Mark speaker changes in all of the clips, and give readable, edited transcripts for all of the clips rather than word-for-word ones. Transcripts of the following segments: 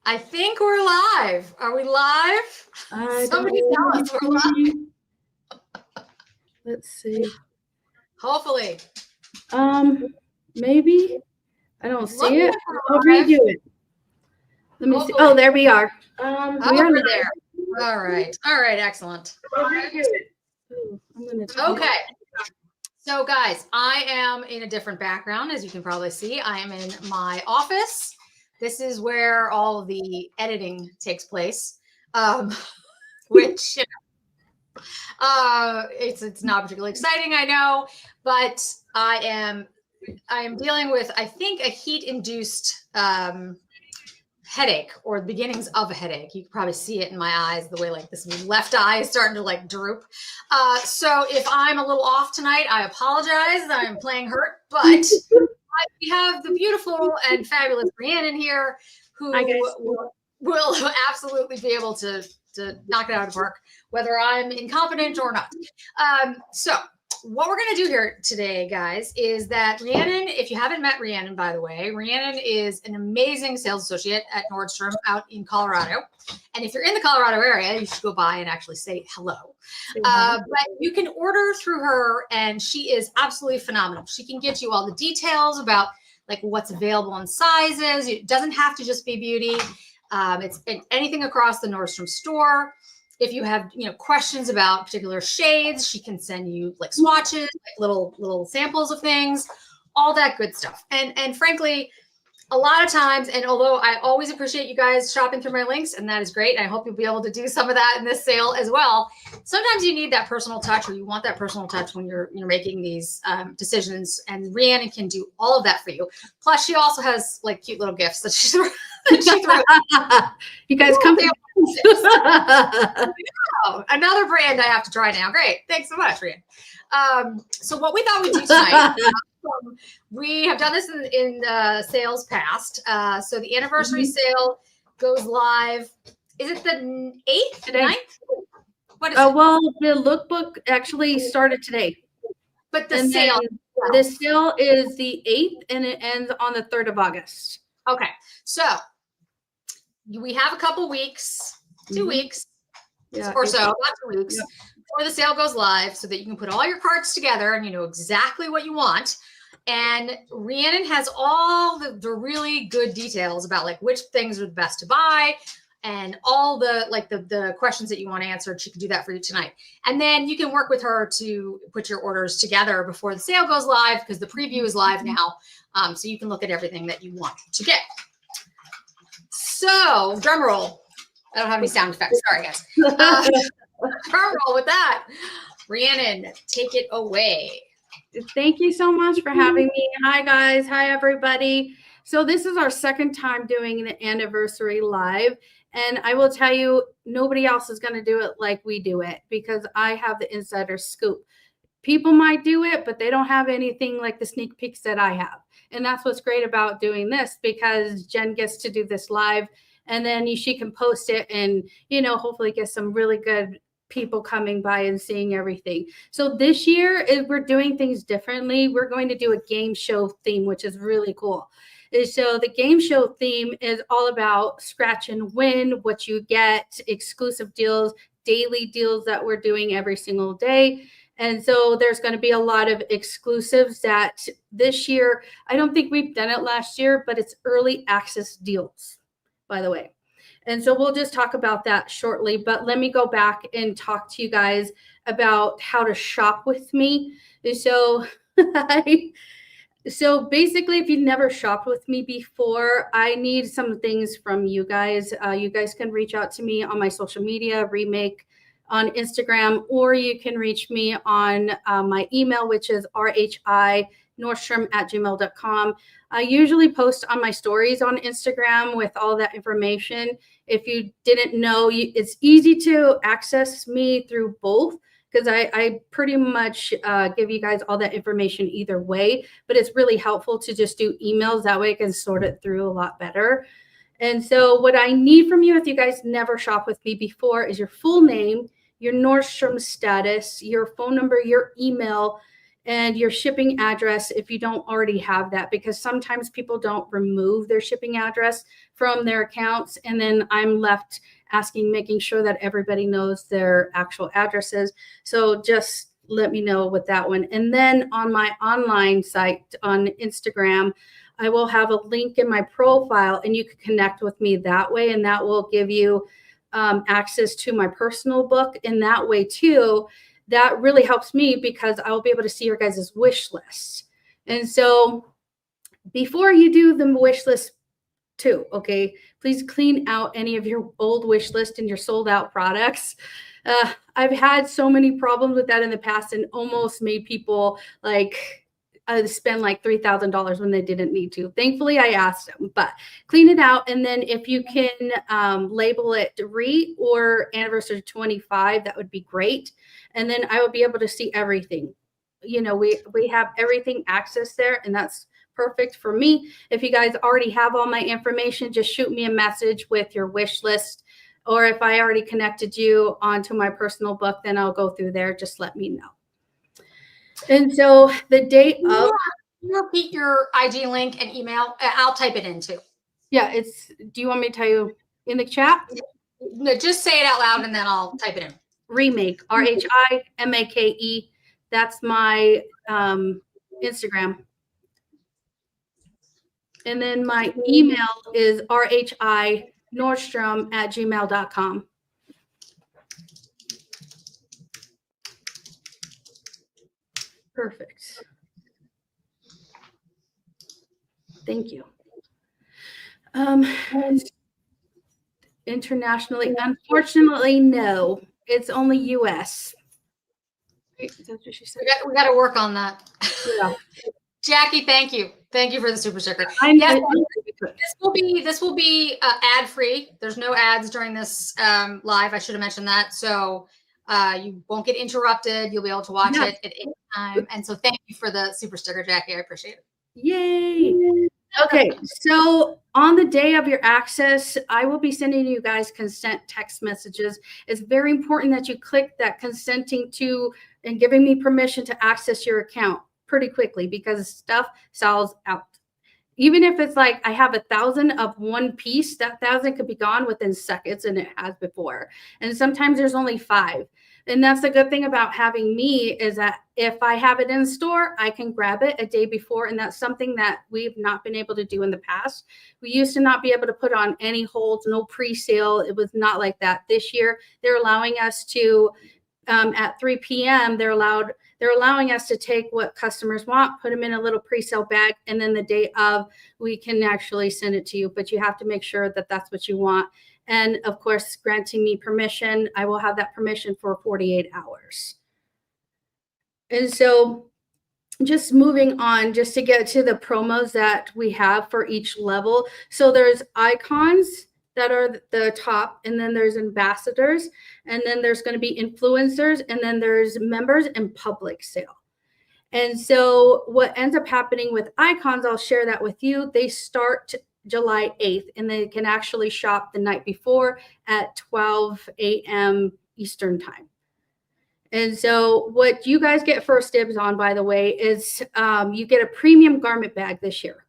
Speaker 1: I think we're live. Are we live? Somebody tell us we're live.
Speaker 2: Let's see.
Speaker 1: Hopefully.
Speaker 2: Maybe. I don't see it. I'll
Speaker 1: live.
Speaker 2: redo it. Let me see. Oh, there we are. We are
Speaker 1: Over there. All right. All right. Excellent.
Speaker 2: I'll redo it. Ooh, I'm gonna
Speaker 1: Okay. So, guys, I am in a different background, as you can probably see. I am in my office. This is where all of the editing takes place, which it's not particularly exciting, I know, but I am dealing with, I think, a heat-induced headache, or the beginnings of a headache. You can probably see it in my eyes, the way like this left eye is starting to like droop. So if I'm a little off tonight, I apologize. I'm playing hurt, but we have the beautiful and fabulous Rhiannon here, who will absolutely be able to knock it out of the park, whether I'm incompetent or not. So what we're going to do here today, guys, is that Rhiannon, if you haven't met Rhiannon, by the way, Rhiannon is an amazing sales associate at Nordstrom out in Colorado. And if you're in the Colorado area, you should go by and actually say hello. But you can order through her, and she is absolutely phenomenal. She can get you all the details about like what's available in sizes. It doesn't have to just be beauty. It's anything across the Nordstrom store. If you have, questions about particular shades, she can send you like swatches, like little samples of things, all that good stuff. And frankly, a lot of times, and although I always appreciate you guys shopping through my links, and that is great, I hope you'll be able to do some of that in this sale as well. Sometimes you need that personal touch, or you want that personal touch when you're making these decisions, and Rhiannon can do all of that for you. Plus, she also has like cute little gifts that she throws.
Speaker 2: You guys come.
Speaker 1: Another brand I have to try now. Great. Thanks so much, Rhiannon. So what we thought we'd do tonight, we have done this in sales past. So the anniversary sale goes live. Is it the 8th, 9th? What is it?
Speaker 2: Well, the lookbook actually started today.
Speaker 1: But the sale.
Speaker 2: The sale is the 8th, and it ends on the 3rd of August.
Speaker 1: Okay. So we have a couple weeks, 2 weeks or so, about 2 weeks, before the sale goes live, so that you can put all your carts together and you know exactly what you want. And Rhiannon has all the really good details about like which things are the best to buy, and all the questions that you want answered. She can do that for you tonight. And then you can work with her to put your orders together before the sale goes live, because the preview is live now. So you can look at everything that you want to get. So drum roll. I don't have any sound effects. Sorry, guys. Drum roll with that. Rhiannon, take it away.
Speaker 2: Thank you so much for having me. Hi, guys. Hi, everybody. So this is our second time doing an anniversary live. And I will tell you, nobody else is going to do it like we do it, because I have the insider scoop. People might do it, but they don't have anything like the sneak peeks that I have. And that's what's great about doing this, because Jen gets to do this live, and then she can post it and, hopefully get some really good people coming by and seeing everything. So this year we're doing things differently. We're going to do a game show theme, which is really cool. So the game show theme is all about scratch and win, what you get, exclusive deals, daily deals that we're doing every single day. And so there's going to be a lot of exclusives that this year, I don't think we've done it last year, but it's early access deals, by the way. And so we'll just talk about that shortly. But let me go back and talk to you guys about how to shop with me. So, so basically, if you've never shopped with me before, I need some things from you guys. You guys can reach out to me on my social media, Remake on Instagram, or you can reach me on my email, which is rhinordstrom@gmail.com. I usually post on my stories on Instagram with all that information. If you didn't know, it's easy to access me through both, because I pretty much give you guys all that information either way, but it's really helpful to just do emails. That way I can sort it through a lot better. And so what I need from you, if you guys never shopped with me before, is your full name, your Nordstrom status, your phone number, your email, and your shipping address if you don't already have that, because sometimes people don't remove their shipping address from their accounts, and then I'm left making sure that everybody knows their actual addresses. So just let me know with that one. And then on my online site on Instagram, I will have a link in my profile, and you can connect with me that way, and that will give you access to my personal book. In that way too, that really helps me because I will be able to see your guys' wish list. And so before you do the wish list too, okay, please clean out any of your old wish list and your sold out products. I've had so many problems with that in the past, and almost made people like spend like $3,000 when they didn't need to. Thankfully, I asked them, but clean it out. And then if you can label it RE or anniversary 25, that would be great. And then I will be able to see everything. You know, we have everything accessed there, and that's perfect for me. If you guys already have all my information, just shoot me a message with your wish list. Or if I already connected you onto my personal book, then I'll go through there. Just let me know. And so the date of,
Speaker 1: you repeat your IG link and email. I'll type it in too.
Speaker 2: Yeah, it's, do you want me to tell you in the chat?
Speaker 1: No, just say it out loud and then I'll type it in.
Speaker 2: Remake, RHIMAKE. That's my Instagram. And then my email is rhinordstrom@gmail.com. Perfect. Thank you. Internationally, unfortunately, no. It's only US. Is that what she said?
Speaker 1: We got to work on that.
Speaker 2: Yeah.
Speaker 1: Jackie, thank you. Thank you for the super sticker.
Speaker 2: Yes,
Speaker 1: this will be ad free. There's no ads during this live. I should have mentioned that. So you won't get interrupted. You'll be able to watch it at any time. And so thank you for the super sticker, Jackie. I appreciate it.
Speaker 2: Yay. Okay, so on the day of your access, I will be sending you guys consent text messages. It's very important that you click that consenting to and giving me permission to access your account pretty quickly, because stuff sells out. Even if it's like I have 1,000 of one piece, that 1,000 could be gone within seconds, and it has before. And sometimes there's only 5. And that's the good thing about having me, is that if I have it in store, I can grab it a day before. And that's something that we've not been able to do in the past. We used to not be able to put on any holds, no pre-sale. It was not like that. This year, they're allowing us to, at 3 p.m., they're allowing us to take what customers want, put them in a little pre-sale bag, and then the day of, we can actually send it to you. But you have to make sure that that's what you want. And of course, granting me permission, I will have that permission for 48 hours. And so just moving on, just to get to the promos that we have for each level. So there's icons that are the top, and then there's ambassadors, and then there's going to be influencers, and then there's members and public sale. And so what ends up happening with icons, I'll share that with you. They start July 8th, and they can actually shop the night before at 12 a.m. Eastern time. And so what you guys get first dibs on, by the way, is you get a premium garment bag this year.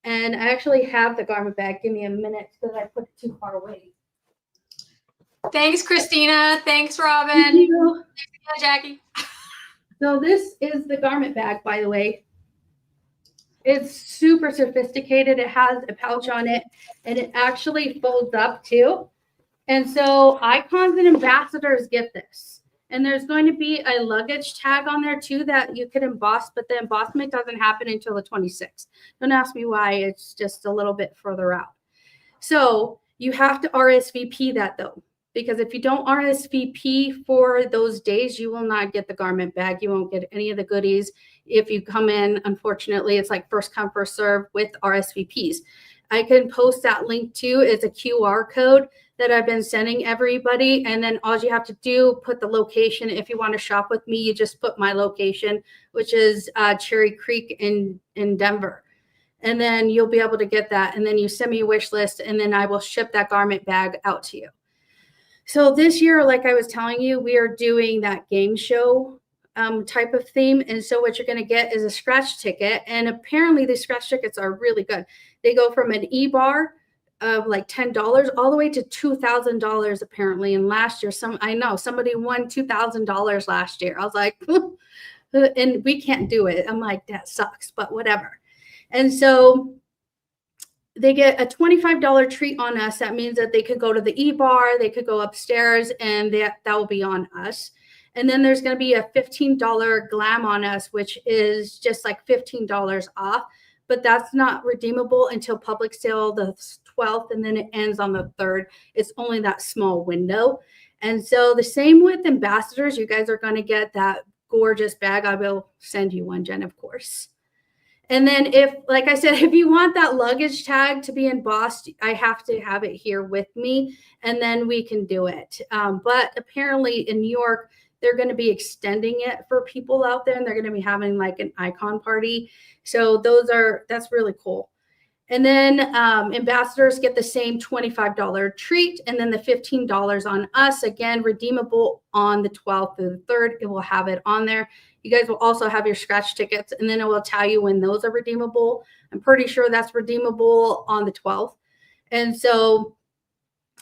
Speaker 2: And I actually have the garment bag. Give me a minute because I put it too far away.
Speaker 1: Thanks, Christina. Thanks, Robin.
Speaker 2: Thank you.
Speaker 1: Thanks, Jackie.
Speaker 2: So this is the garment bag, by the way. It's super sophisticated. It has a pouch on it, and it actually folds up too. And so icons and ambassadors get this. And there's going to be a luggage tag on there too that you could emboss, but the embossment doesn't happen until the 26th. Don't ask me why. It's just a little bit further out. So you have to RSVP that though, because if you don't RSVP for those days, you will not get the garment bag. You won't get any of the goodies. If you come in, unfortunately, it's like first come, first serve with RSVPs. I can post that link too. It's a QR code that I've been sending everybody. And then all you have to do, put the location. If you want to shop with me, you just put my location, which is Cherry Creek in Denver. And then you'll be able to get that. And then you send me a wish list, and then I will ship that garment bag out to you. So this year, like I was telling you, we are doing that game show type of theme. And so what you're going to get is a scratch ticket. And apparently these scratch tickets are really good. They go from an e-bar of like $10 all the way to $2,000 apparently. And last year, I know somebody won $2,000 last year. I was like, and we can't do it. I'm like, that sucks, but whatever. And so they get a $25 treat on us. That means that they could go to the e-bar, they could go upstairs, and that will be on us. And then there's going to be a $15 glam on us, which is just like $15 off. But that's not redeemable until public sale the 12th, and then it ends on the 3rd. It's only that small window. And so the same with ambassadors. You guys are going to get that gorgeous bag. I will send you one, Jen, of course. And then if, like I said, if you want that luggage tag to be embossed, I have to have it here with me, and then we can do it. But apparently in New York, they're going to be extending it for people out there, and they're going to be having like an icon party. So that's really cool. And then ambassadors get the same $25 treat, and then the $15 on us, again, redeemable on the 12th through the 3rd. It will have it on there. You guys will also have your scratch tickets, and then it will tell you when those are redeemable. I'm pretty sure that's redeemable on the 12th. And so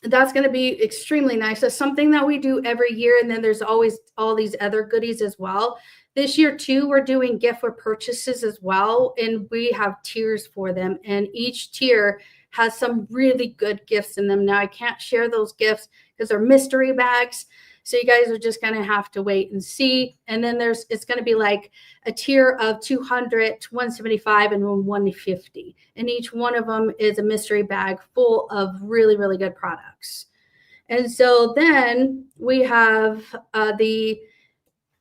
Speaker 2: that's going to be extremely nice. That's something that we do every year. And then there's always all these other goodies as well. This year, too, we're doing gift with purchases as well. And we have tiers for them. And each tier has some really good gifts in them. Now, I can't share those gifts because they're mystery bags. So you guys are just going to have to wait and see. And then it's going to be like a tier of 200, 175, and 150. And each one of them is a mystery bag full of really, really good products. And so then we have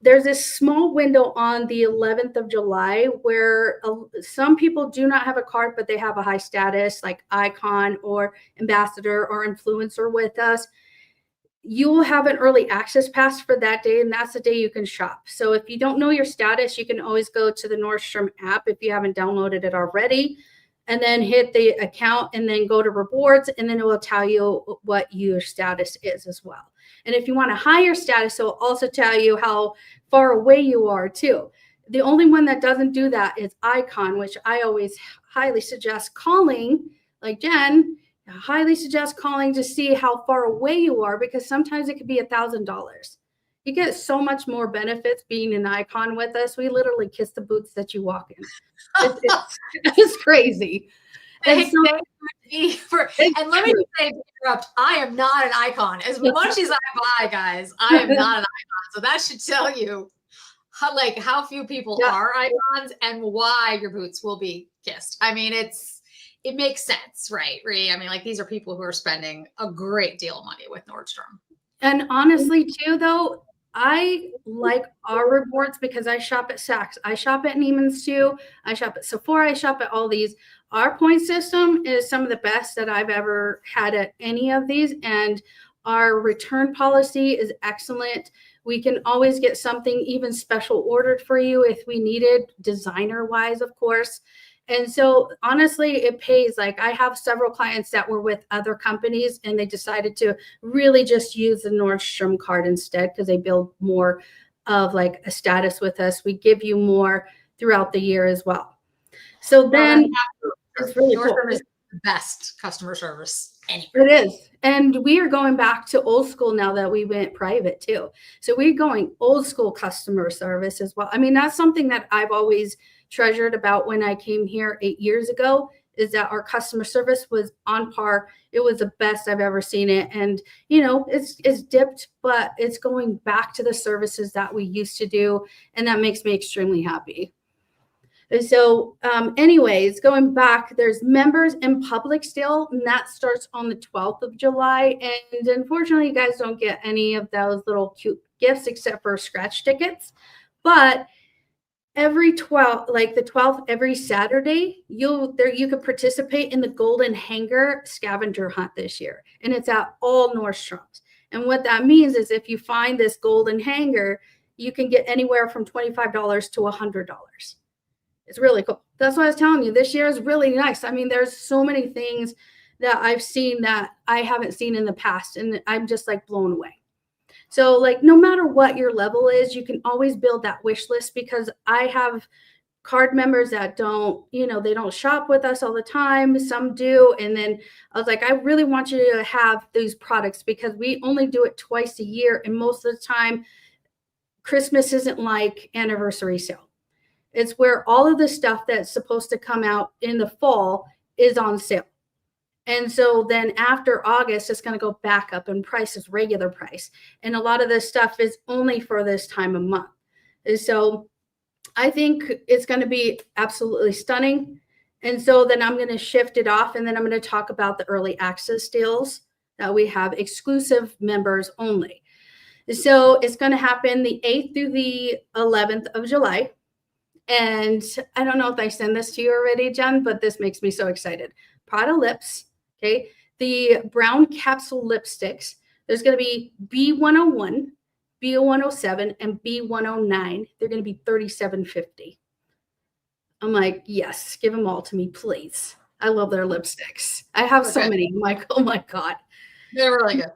Speaker 2: there's this small window on the 11th of July where some people do not have a card, but they have a high status like icon or ambassador or influencer with us. You will have an early access pass for that day, and that's the day you can shop. So if you don't know your status, you can always go to the Nordstrom app if you haven't downloaded it already, and then hit the account and then go to rewards, and then it will tell you what your status is as well. And if you want a higher status, it will also tell you how far away you are too. The only one that doesn't do that is Icon, which I always highly suggest calling, like Jen. I highly suggest calling to see how far away you are, because sometimes it could be $1,000. You get so much more benefits being an Icon with us. We literally kiss the boots that you walk in. It's crazy. And
Speaker 1: let me say, interrupt. I am not an icon. As much as I buy, guys, I am not an icon. So that should tell you how few people are icons and why your boots will be kissed. I mean, it makes sense, right? I mean, these are people who are spending a great deal of money with Nordstrom.
Speaker 2: And honestly, too, though, I like our rewards because I shop at Saks. I shop at Neiman's too. I shop at Sephora. I shop at all these. Our point system is some of the best that I've ever had at any of these. And our return policy is excellent. We can always get something even special ordered for you if we needed, designer-wise, of course. And so honestly, it pays. Like I have several clients that were with other companies and they decided to really just use the Nordstrom card instead because they build more of like a status with us. We give you more throughout the year as well. So then it's really cool.
Speaker 1: Nordstrom is the best customer service anywhere.
Speaker 2: It is. And we are going back to old school now that we went private too. So we're going old school customer service as well. I mean, that's something that I've always treasured about when I came here 8 years ago, is that our customer service was on par. It was the best I've ever seen it. And, you know, it's dipped, but it's going back to the services that we used to do. And that makes me extremely happy. And so anyways, going back, there's members in public still, and that starts on the 12th of July. And unfortunately, you guys don't get any of those little cute gifts except for scratch tickets. But every 12th, like the 12th, every Saturday, you could participate in the Golden Hanger scavenger hunt this year. And it's at all Nordstroms. And what that means is if you find this golden hanger, you can get anywhere from $25 to $100. It's really cool. That's what I was telling you. This year is really nice. I mean, there's so many things that I've seen that I haven't seen in the past, and I'm just like blown away. So like no matter what your level is, you can always build that wish list, because I have card members that don't, they don't shop with us all the time. Some do. And then I was like, I really want you to have these products because we only do it twice a year. And most of the time, Christmas isn't like anniversary sale. It's where all of the stuff that's supposed to come out in the fall is on sale. And so then after August, it's going to go back up in price as regular price. And a lot of this stuff is only for this time of month. And so I think it's going to be absolutely stunning. And so then I'm going to shift it off, and then I'm going to talk about the early access deals that we have, exclusive members only. So it's going to happen the 8th through the 11th of July. And I don't know if I sent this to you already, Jen, but this makes me so excited. Prada lips, okay? The brown capsule lipsticks. There's going to be B101, B107, and B109. They're going to be $37.50. I'm like, yes, give them all to me, please. I love their lipsticks. I have so many. I'm like, oh my God.
Speaker 1: They're really good.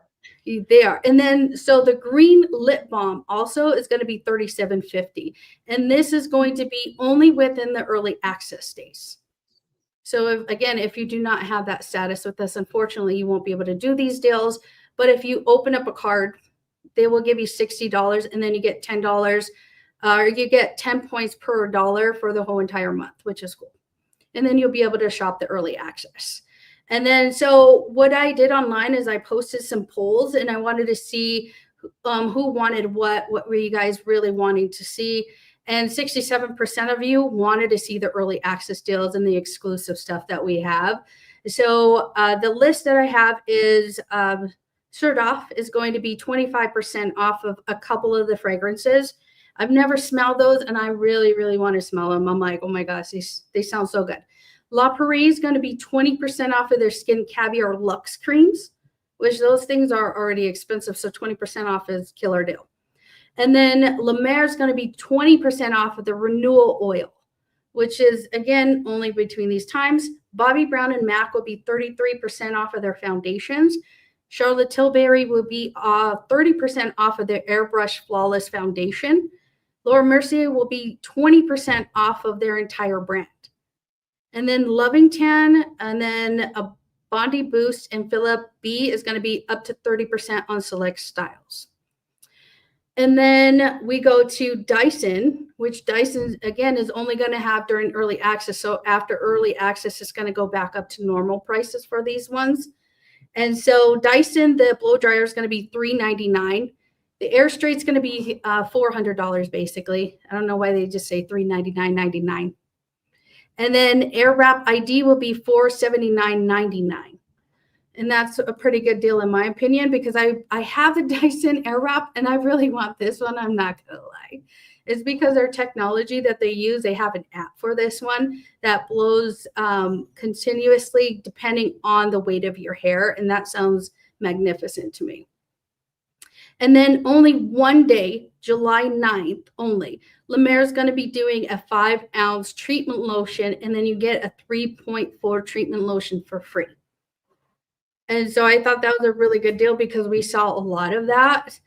Speaker 2: They are. And then, so the green lip balm also is going to be $37.50. And this is going to be only within the early access days. So if you do not have that status with us, unfortunately, you won't be able to do these deals. But if you open up a card, they will give you $60, and then you get $10, or you get 10 points per dollar for the whole entire month, which is cool. And then you'll be able to shop the early access. And then, so what I did online is I posted some polls, and I wanted to see who wanted what were you guys really wanting to see. And 67% of you wanted to see the early access deals and the exclusive stuff that we have. So the list that I have is start off is going to be 25% off of a couple of the fragrances. I've never smelled those, and I really, really want to smell them. I'm like, oh my gosh, they sound so good. La Prairie is going to be 20% off of their Skin Caviar Luxe creams, which those things are already expensive. So 20% off is killer deal. And then La Mer is going to be 20% off of the Renewal Oil, which is, again, only between these times. Bobbi Brown and MAC will be 33% off of their foundations. Charlotte Tilbury will be 30% off of their Airbrush Flawless Foundation. Laura Mercier will be 20% off of their entire brand. And then Lovington, and then a Bondi Boost and Philip B is going to be up to 30% on select styles. And then we go to Dyson, which Dyson, again, is only going to have during early access. So after early access, it's going to go back up to normal prices for these ones. And so Dyson, the blow dryer is going to be $399. The Air Straight is going to be $400 basically. I don't know why they just say $399.99. And then Air Wrap ID will be $479.99. And that's a pretty good deal in my opinion, because I have a Dyson Airwrap and I really want this one. I'm not going to lie. It's because their technology that they use, they have an app for this one that blows continuously depending on the weight of your hair. And that sounds magnificent to me. And then only one day, July 9th only, La Mer is going to be doing a 5-ounce treatment lotion, and then you get a 3.4 treatment lotion for free. And so I thought that was a really good deal because we saw a lot of that,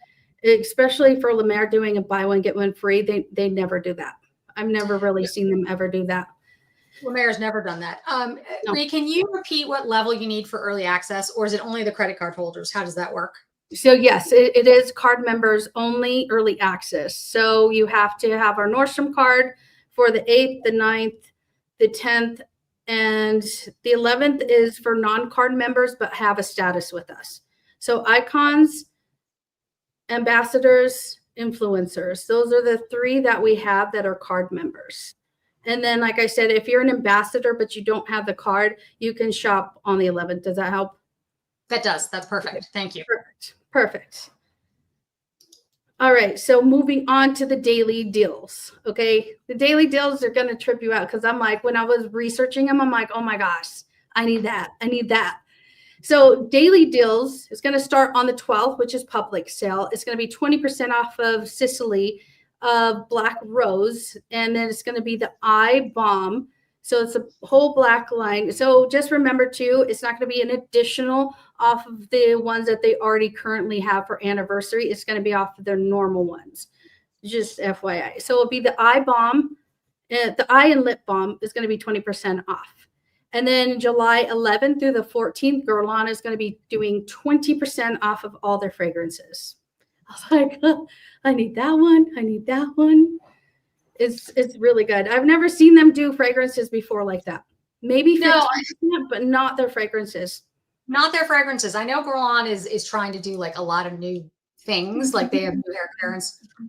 Speaker 2: especially for La Mer doing a buy one, get one free. They never do that. I've never really seen them ever do that.
Speaker 1: La Mer's never done that.
Speaker 2: No.
Speaker 1: Rhea, can you repeat what level you need for early access, or is it only the credit card holders? How does that work?
Speaker 2: So yes, it is card members only early access. So you have to have our Nordstrom card for the 8th, the 9th, the 10th, and the 11th is for non-card members, but have a status with us. So icons, ambassadors, influencers. Those are the 3 that we have that are card members. And then, like I said, if you're an ambassador, but you don't have the card, you can shop on the 11th. Does that help?
Speaker 1: That does. That's perfect. Thank you.
Speaker 2: Perfect. All right. So moving on to the daily deals. Okay. The daily deals are going to trip you out because I'm like, when I was researching them, I'm like, oh my gosh, I need that. I need that. So daily deals is going to start on the 12th, which is public sale. It's going to be 20% off of Sicily of Black Rose. And then it's going to be the Eye Balm So it's a whole black line. So just remember too, it's not going to be an additional off of the ones that they already currently have for anniversary. It's going to be off of their normal ones. Just FYI. So it'll be the eye balm. The eye and lip balm is going to be 20% off. And then July 11th through the 14th, Guerlain is going to be doing 20% off of all their fragrances. I was like, oh, I need that one. I need that one. It's really good. I've never seen them do fragrances before like that. Maybe 15%, but not their fragrances.
Speaker 1: Not their fragrances. I know Guerlain is trying to do like a lot of new things. Like they have new hair care, and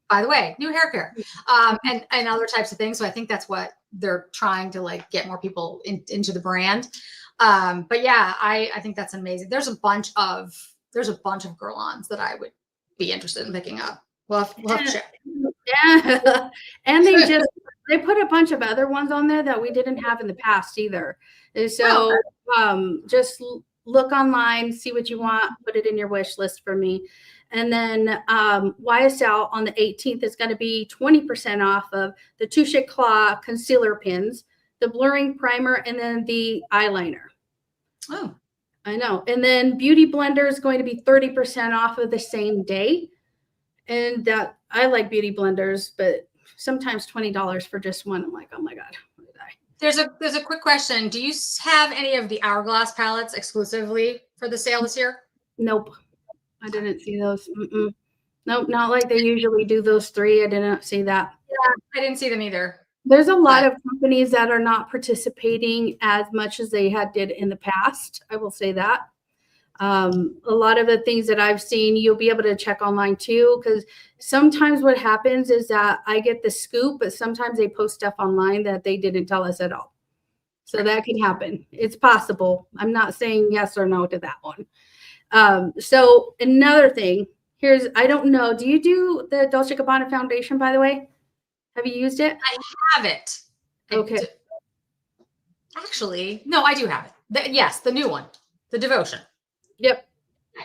Speaker 1: by the way, new hair care, and other types of things. So I think that's what they're trying to like get more people into the brand. But yeah, I think that's amazing. There's a bunch of Guerlains that I would be interested in picking up. We'll have to check.
Speaker 2: Yeah. And they put a bunch of other ones on there that we didn't have in the past either. And so just look online, see what you want, put it in your wish list for me. And then YSL on the 18th is going to be 20% off of the Touche Éclat concealer pins, the blurring primer, and then the eyeliner.
Speaker 1: Oh,
Speaker 2: I know. And then Beauty Blender is going to be 30% off of the same day. And that I like beauty blenders, but sometimes $20 for just one. I'm like, oh my God.
Speaker 1: There's a quick question. Do you have any of the Hourglass palettes exclusively for the sale this year?
Speaker 2: Nope. I didn't see those. Nope. Not like they usually do those three. I didn't see that.
Speaker 1: Yeah, I didn't see them either.
Speaker 2: There's a lot of companies that are not participating as much as they did in the past. I will say that. A lot of the things that I've seen, you'll be able to check online too, because sometimes what happens is that I get the scoop, but sometimes they post stuff online that they didn't tell us at all. So that can happen. It's possible. I'm not saying yes or no to that one. So another thing, I don't know. Do you do the Dolce & Gabbana foundation, by the way? Have you used it?
Speaker 1: I have it.
Speaker 2: Okay.
Speaker 1: Actually, no, I do have it. Yes, the new one, the Devotion.
Speaker 2: Yep.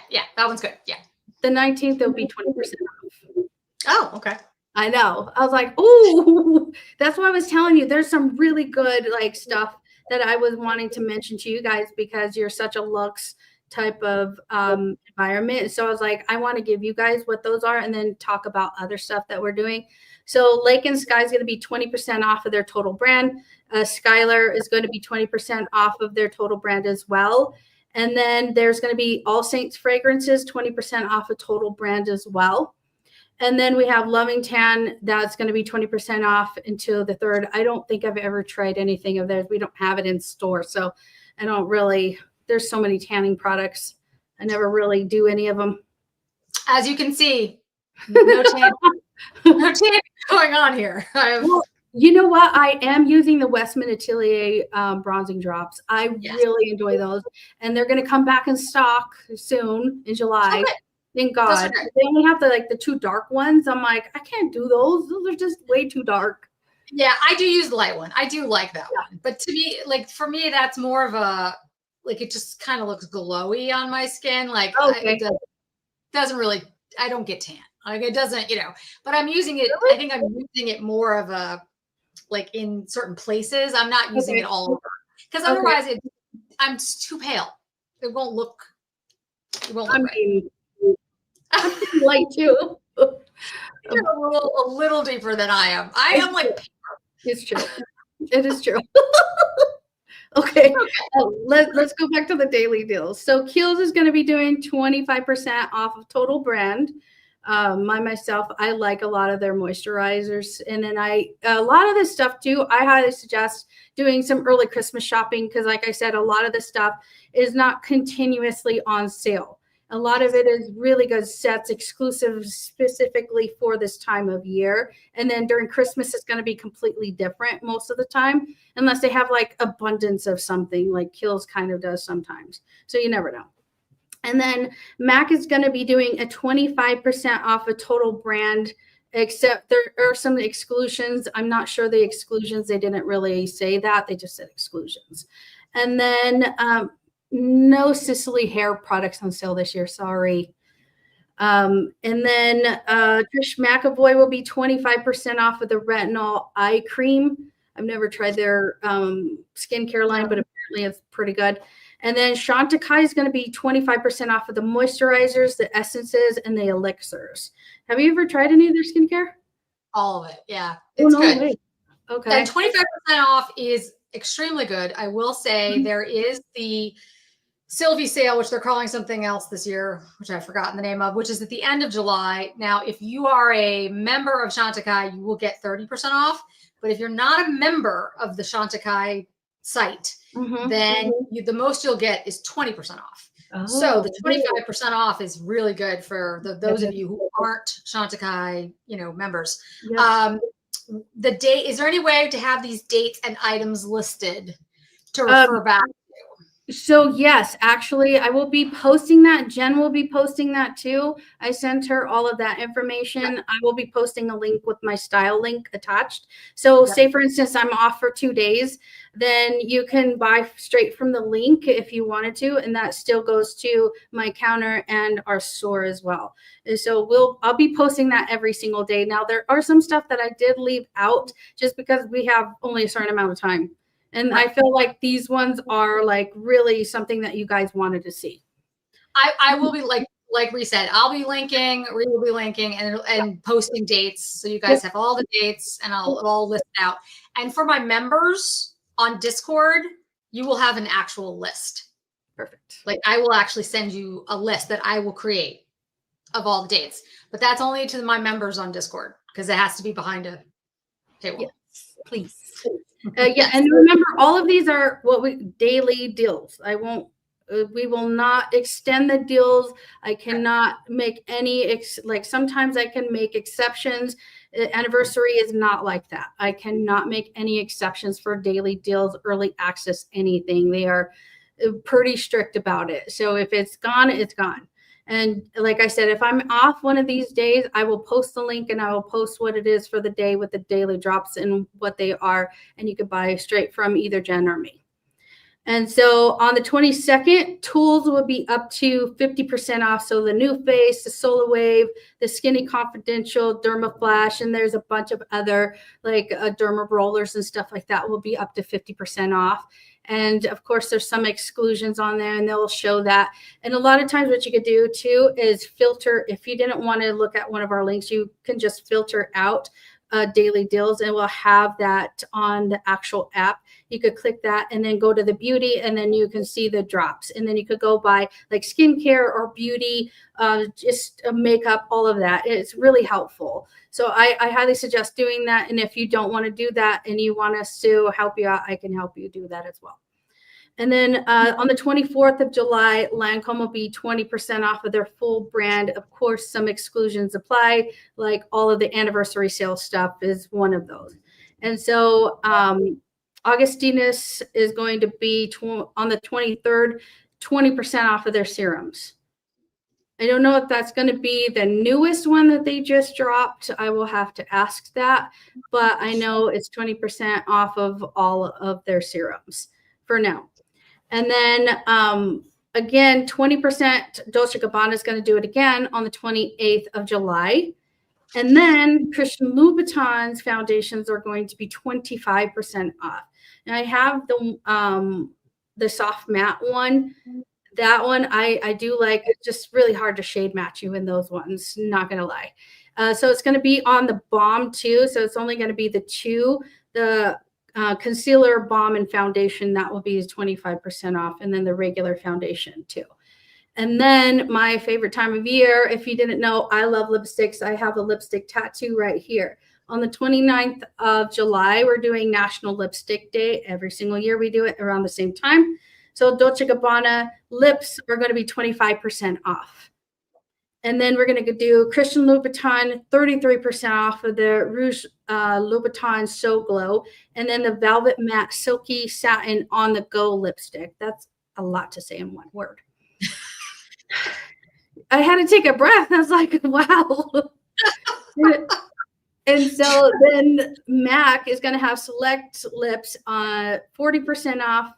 Speaker 1: Yeah, that one's good. Yeah.
Speaker 2: The 19th, there'll be 20% off.
Speaker 1: Oh, okay.
Speaker 2: I know. I was like, oh, that's why I was telling you. There's some really good like stuff that I was wanting to mention to you guys because you're such a luxe type of environment. So I was like, I want to give you guys what those are and then talk about other stuff that we're doing. So Lake and Sky is going to be 20% off of their total brand. Skylar is going to be 20% off of their total brand as well. And then there's going to be All Saints fragrances, 20% off a total brand as well. And then we have Loving Tan. That's going to be 20% off until the 3rd. I don't think I've ever tried anything of theirs. We don't have it in store. So I don't really, there's so many tanning products. I never really do any of them.
Speaker 1: As you can see, no tan, no tan going on here.
Speaker 2: Well, you know what? I am using the Westman Atelier bronzing drops. I really enjoy those. And they're going to come back in stock soon in July. Okay. Thank God. They only have the 2 dark ones. I'm like, I can't do those. Those are just way too dark.
Speaker 1: Yeah, I do use the light one. I do like that one. But to me, for me, that's more of a, it just kind of looks glowy on my skin. It doesn't really, I don't get tan. It doesn't, but I'm using it. Really? I think I'm using it more of a, in certain places. I'm not using it all over because otherwise I'm just too pale. It won't look right.
Speaker 2: I'm light too.
Speaker 1: You're a little deeper than I am. I am
Speaker 2: it's true. It is true. Okay. Let's go back to the daily deals. So Kiehl's is going to be doing 25% off of total brand. Myself, I like a lot of their moisturizers. And then a lot of this stuff too, I highly suggest doing some early Christmas shopping because like I said, a lot of this stuff is not continuously on sale. A lot of it is really good sets exclusive specifically for this time of year. And then during Christmas, it's going to be completely different most of the time, unless they have abundance of something like Kiehl's kind of does sometimes. So you never know. And then MAC is going to be doing a 25% off a total brand, except there are some exclusions. I'm not sure the exclusions. They didn't really say that. They just said exclusions. And then no Sicily hair products on sale this year. Sorry. And then Trish McAvoy will be 25% off of the retinol eye cream. I've never tried their skincare line, but apparently it's pretty good. And then Chantecaille is going to be 25% off of the moisturizers, the essences, and the elixirs. Have you ever tried any of their skincare?
Speaker 1: All of it. Yeah. It's good.
Speaker 2: Way. Okay.
Speaker 1: And 25% off is extremely good. I will say there is the Sylvie sale, which they're calling something else this year, which I've forgotten the name of, which is at the end of July. Now, if you are a member of Chantecaille, you will get 30% off. But if you're not a member of the Chantecaille site, then the most you'll get is 20% off. So the 25% off is really good for those of you who aren't Chantecaille, members. The date, is there any way to have these dates and items listed to refer back to?
Speaker 2: So yes, actually, I will be posting that. Jen will be posting that too. I sent her all of that information. I will be posting a link with my style link attached. So say, for instance, I'm off for 2 days, then you can buy straight from the link if you wanted to, and that still goes to my counter and our store as well. And so I'll be posting that every single day. Now, there are some stuff that I did leave out just because we have only a certain amount of time. And I feel like these ones are like really something that you guys wanted to see.
Speaker 1: I will be like we said, I'll be linking, we will be linking and posting dates. So you guys have all the dates and I'll all list it out. And for my members on Discord, you will have an actual list.
Speaker 2: Perfect.
Speaker 1: Like I will actually send you a list that I will create of all the dates, but that's only to my members on Discord because it has to be behind a paywall.
Speaker 2: Yes, please. And remember, all of these are daily deals. We will not extend the deals. I cannot make any, sometimes I can make exceptions. Anniversary is not like that. I cannot make any exceptions for daily deals, early access, anything. They are pretty strict about it. So if it's gone, it's gone. And like I said, if I'm off one of these days, I will post the link and I will post what it is for the day with the daily drops and what they are. And you can buy straight from either Jen or me. And so on the 22nd, tools will be up to 50% off. So the New Face, the Solar Wave, the Skinny Confidential, Derma Flash, and there's a bunch of other like derma rollers and stuff like that will be up to 50% off. And of course, there's some exclusions on there and they'll show that. And a lot of times what you could do too is filter. If you didn't want to look at one of our links, you can just filter out daily deals and we'll have that on the actual app. You could click that and then go to the beauty and then you can see the drops. And then you could go by like skincare or beauty, just makeup, all of that. It's really helpful. So I highly suggest doing that. And if you don't want to do that and you want us to help you out, I can help you do that as well. And then on the 24th of July, Lancome will be 20% off of their full brand. Of course, some exclusions apply, like all of the anniversary sale stuff is one of those. And so Augustinus is going to be on the 23rd, 20% off of their serums. I don't know if that's going to be the newest one that they just dropped. I will have to ask that, but I know it's 20% off of all of their serums for now. And then again, 20% Dolce & Gabbana is going to do it again on the 28th of July. And then Christian Louboutin's foundations are going to be 25% off. And I have the soft matte one. That one I do like. It's just really hard to shade match you in those ones, not going to lie. So it's going to be on the balm too. So it's only going to be the two, the concealer, balm, and foundation. That will be 25% off. And then the regular foundation too. And then my favorite time of year, if you didn't know, I love lipsticks. I have a lipstick tattoo right here. On the 29th of July, we're doing National Lipstick Day. Every single year we do it around the same time. So Dolce & Gabbana lips are going to be 25% off. And then we're going to do Christian Louboutin, 33% off of the Rouge Louboutin So Glow. And then the Velvet Matte Silky Satin On The Go lipstick. That's a lot to say in one word. I had to take a breath. I was like, wow. And so then MAC is going to have select lips 40% off.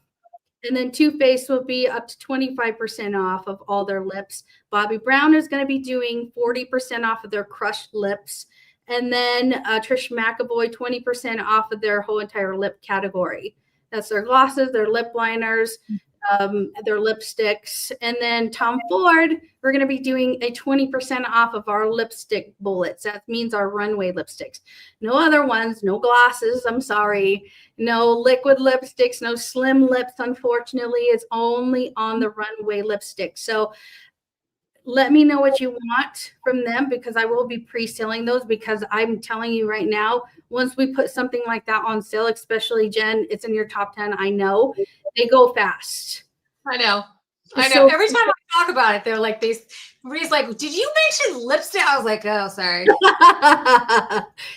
Speaker 2: And then Too Faced will be up to 25% off of all their lips. Bobbi Brown is going to be doing 40% off of their crushed lips. And then Trish McAvoy, 20% off of their whole entire lip category. That's their glosses, their lip liners, their lipsticks. And then Tom Ford, we're going to be doing a 20% off of our lipstick bullets. That means our runway lipsticks. No other ones, no glosses, I'm sorry. No liquid lipsticks, no slim lips, unfortunately. It's only on the runway lipstick. So let me know what you want from them, because I will be pre-selling those, because I'm telling you right now, once we put something like that on sale, especially Jen, it's in your top 10. I know they go fast.
Speaker 1: I know.
Speaker 2: So,
Speaker 1: every time I talk about it, they're like, Marie's like, did you mention lipstick? I was like, oh, sorry.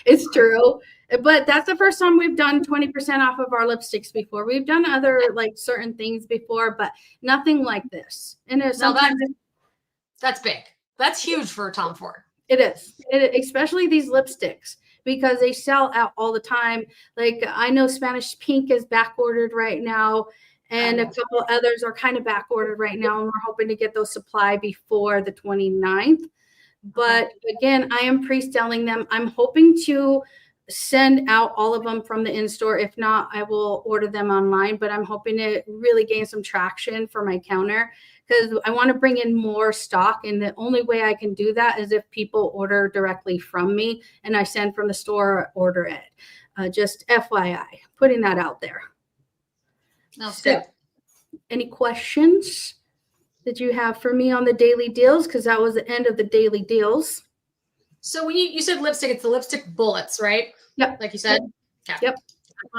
Speaker 2: It's true. But that's the first time we've done 20% off of our lipsticks before. We've done other like certain things before, but nothing like this. And sometimes
Speaker 1: that's big. That's huge for Tom Ford.
Speaker 2: It is, especially these lipsticks, because they sell out all the time. Like I know Spanish Pink is back ordered right now, and a couple others are kind of back ordered right now, and we're hoping to get those supply before the 29th. But again, I am pre-selling them. I'm hoping to send out all of them from the in-store. If not, I will order them online, but I'm hoping to really gain some traction for my counter, because I want to bring in more stock. And the only way I can do that is if people order directly from me and I send from the store or order it. Just FYI, putting that out there.
Speaker 1: That's good.
Speaker 2: Any questions that you have for me on the daily deals? Because that was the end of the daily deals.
Speaker 1: So when you said lipstick, it's the lipstick bullets, right?
Speaker 2: Yep.
Speaker 1: Like you said?
Speaker 2: Yeah. Yep.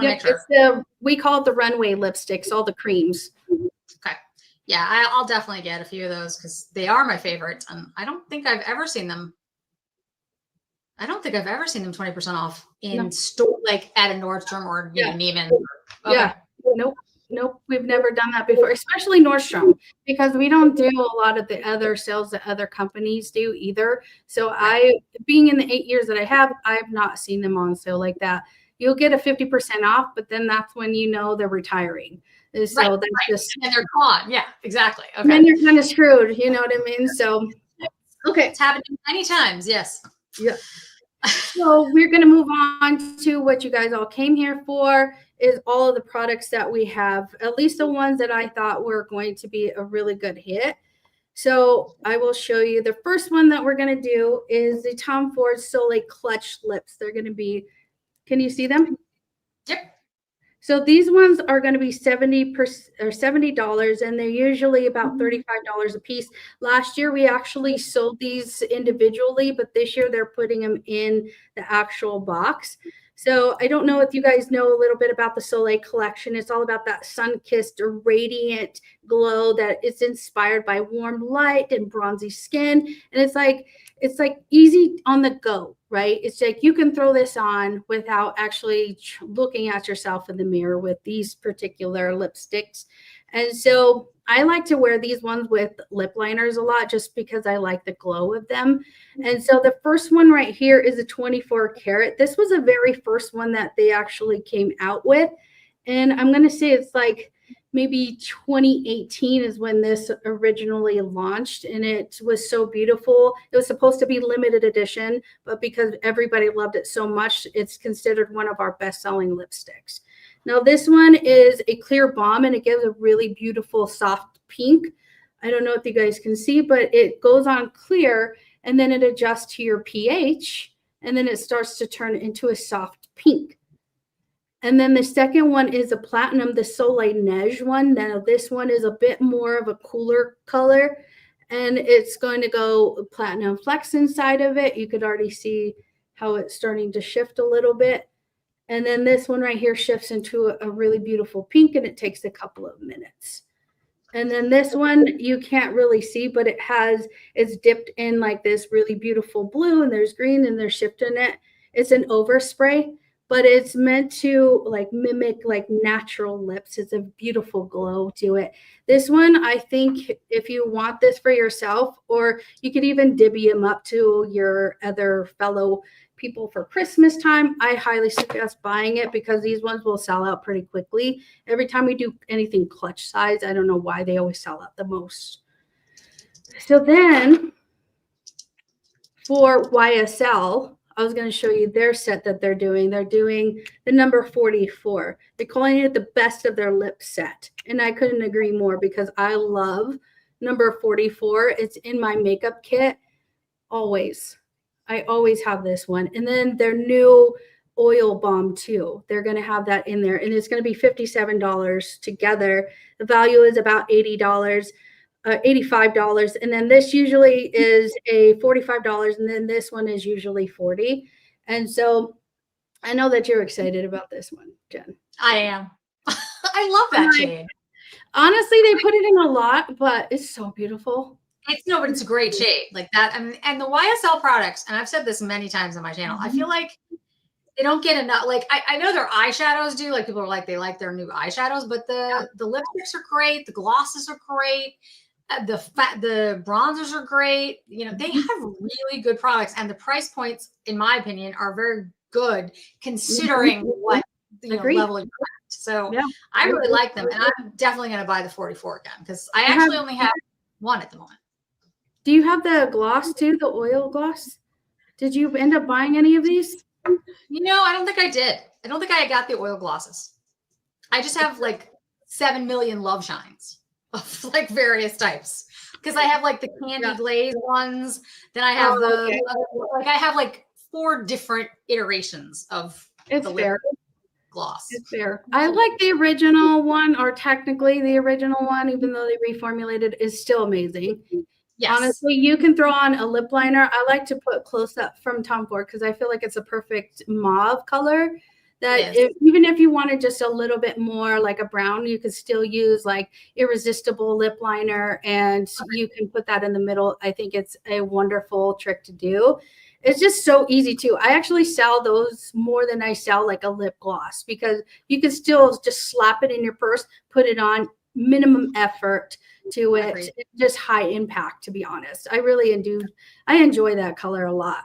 Speaker 1: Yep. Sure.
Speaker 2: We call it the runway lipsticks, all the creams.
Speaker 1: Okay. Yeah, I'll definitely get a few of those, because they are my favorites. And I don't think I've ever seen them 20% off in store, like at a Nordstrom or Neiman.
Speaker 2: Okay. Yeah. Nope. We've never done that before, especially Nordstrom, because we don't do a lot of the other sales that other companies do either. So being in the 8 years that I have not seen them on sale like that. You'll get a 50% off, but then that's when you know they're retiring. So that's just,
Speaker 1: and they're gone. Yeah, exactly. Okay.
Speaker 2: And then you're kind of screwed. You know what I mean? So, okay.
Speaker 1: It's happened many times. Yes.
Speaker 2: Yeah. So we're going to move on to what you guys all came here for, is all of the products that we have, at least the ones that I thought were going to be a really good hit. So I will show you. The first one that we're going to do is the Tom Ford Soleil Clutch Lips. They're going to be, can you see them?
Speaker 1: Yep.
Speaker 2: So these ones are going to be $70, and they're usually about $35 a piece. Last year, we actually sold these individually, but this year they're putting them in the actual box. So I don't know if you guys know a little bit about the Soleil collection. It's all about that sun-kissed, radiant glow that is inspired by warm light and bronzy skin. And it's like easy on the go, right? It's like you can throw this on without actually looking at yourself in the mirror with these particular lipsticks. And so I like to wear these ones with lip liners a lot, just because I like the glow of them. And so the first one right here is a 24 karat. This was the very first one that they actually came out with. And I'm going to say it's like maybe 2018 is when this originally launched, and it was so beautiful. It was supposed to be limited edition, but because everybody loved it so much, it's considered one of our best-selling lipsticks. Now this one is a clear balm, and it gives a really beautiful soft pink. I don't know if you guys can see, but it goes on clear, and then it adjusts to your pH, and then it starts to turn into a soft pink. And then the second one is a platinum, the Soleil Neige one. Now this one is a bit more of a cooler color, and it's going to go platinum flex inside of it. You could already see how it's starting to shift a little bit. And then this one right here shifts into a really beautiful pink, and it takes a couple of minutes. And then this one you can't really see, but it's dipped in like this really beautiful blue, and there's green, and there's shifting it. It's an overspray, but it's meant to like mimic like natural lips. It's a beautiful glow to it. This one, I think if you want this for yourself, or you could even divvy them up to your other fellow people for Christmas time, I highly suggest buying it, because these ones will sell out pretty quickly. Every time we do anything clutch size, I don't know why they always sell out the most. So then for YSL, I was going to show you their set that they're doing. They're doing the number 44. They're calling it the best of their lip set. And I couldn't agree more because I love number 44. It's in my makeup kit always. I always have this one. And then their new oil balm too. They're going to have that in there. And it's going to be $57 together. The value is about $80. $85, and then this usually is a $45, and then this one is usually $40. And so I know that you're excited about this one, Jen.
Speaker 1: I am. I love that shade.
Speaker 2: Honestly, they put it in a lot, but it's so beautiful.
Speaker 1: But it's a great shade like that. And the YSL products, and I've said this many times on my channel, I feel like they don't get enough. Like I know their eyeshadows do. Like people are like, they like their new eyeshadows, but the lipsticks are great. The glosses are great. The bronzers are great. You know, they have really good products, and the price points, in my opinion, are very good considering what level you're at. So I really like them, and I'm definitely going to buy the 44 again because I actually only have one at the moment.
Speaker 2: Do you have the gloss too, the oil gloss? Did you end up buying any of these?
Speaker 1: You know, I don't think I did. I don't think I got the oil glosses. I just have like 7 million Love Shines of like various types because I have like the candy glaze ones. Then I have I have like 4 different iterations of the lip gloss.
Speaker 2: It's fair. I like the original one, or technically the original one, even though they reformulated, is still amazing.
Speaker 1: Yes.
Speaker 2: Honestly, you can throw on a lip liner. I like to put Close Up from Tom Ford because I feel like it's a perfect mauve color. That even if you wanted just a little bit more like a brown, you could still use like Irresistible lip liner, and you can put that in the middle. I think it's a wonderful trick to do. It's just so easy too. I actually sell those more than I sell like a lip gloss because you can still just slap it in your purse, put it on, minimum effort to it, just high impact, to be honest. I really do. I enjoy that color a lot.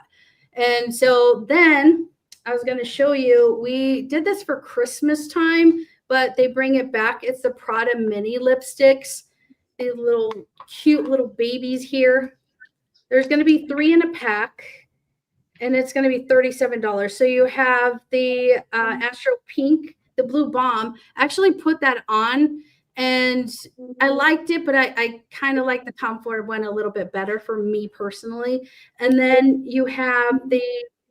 Speaker 2: And so then I was going to show you, we did this for Christmas time, but they bring it back. It's the Prada mini lipsticks. These little cute little babies here. There's going to be 3 in a pack, and it's going to be $37. So you have the Astro Pink, the Blue Bomb. I actually put that on, and I liked it, but I kind of like the Tom Ford one a little bit better for me personally. And then you have the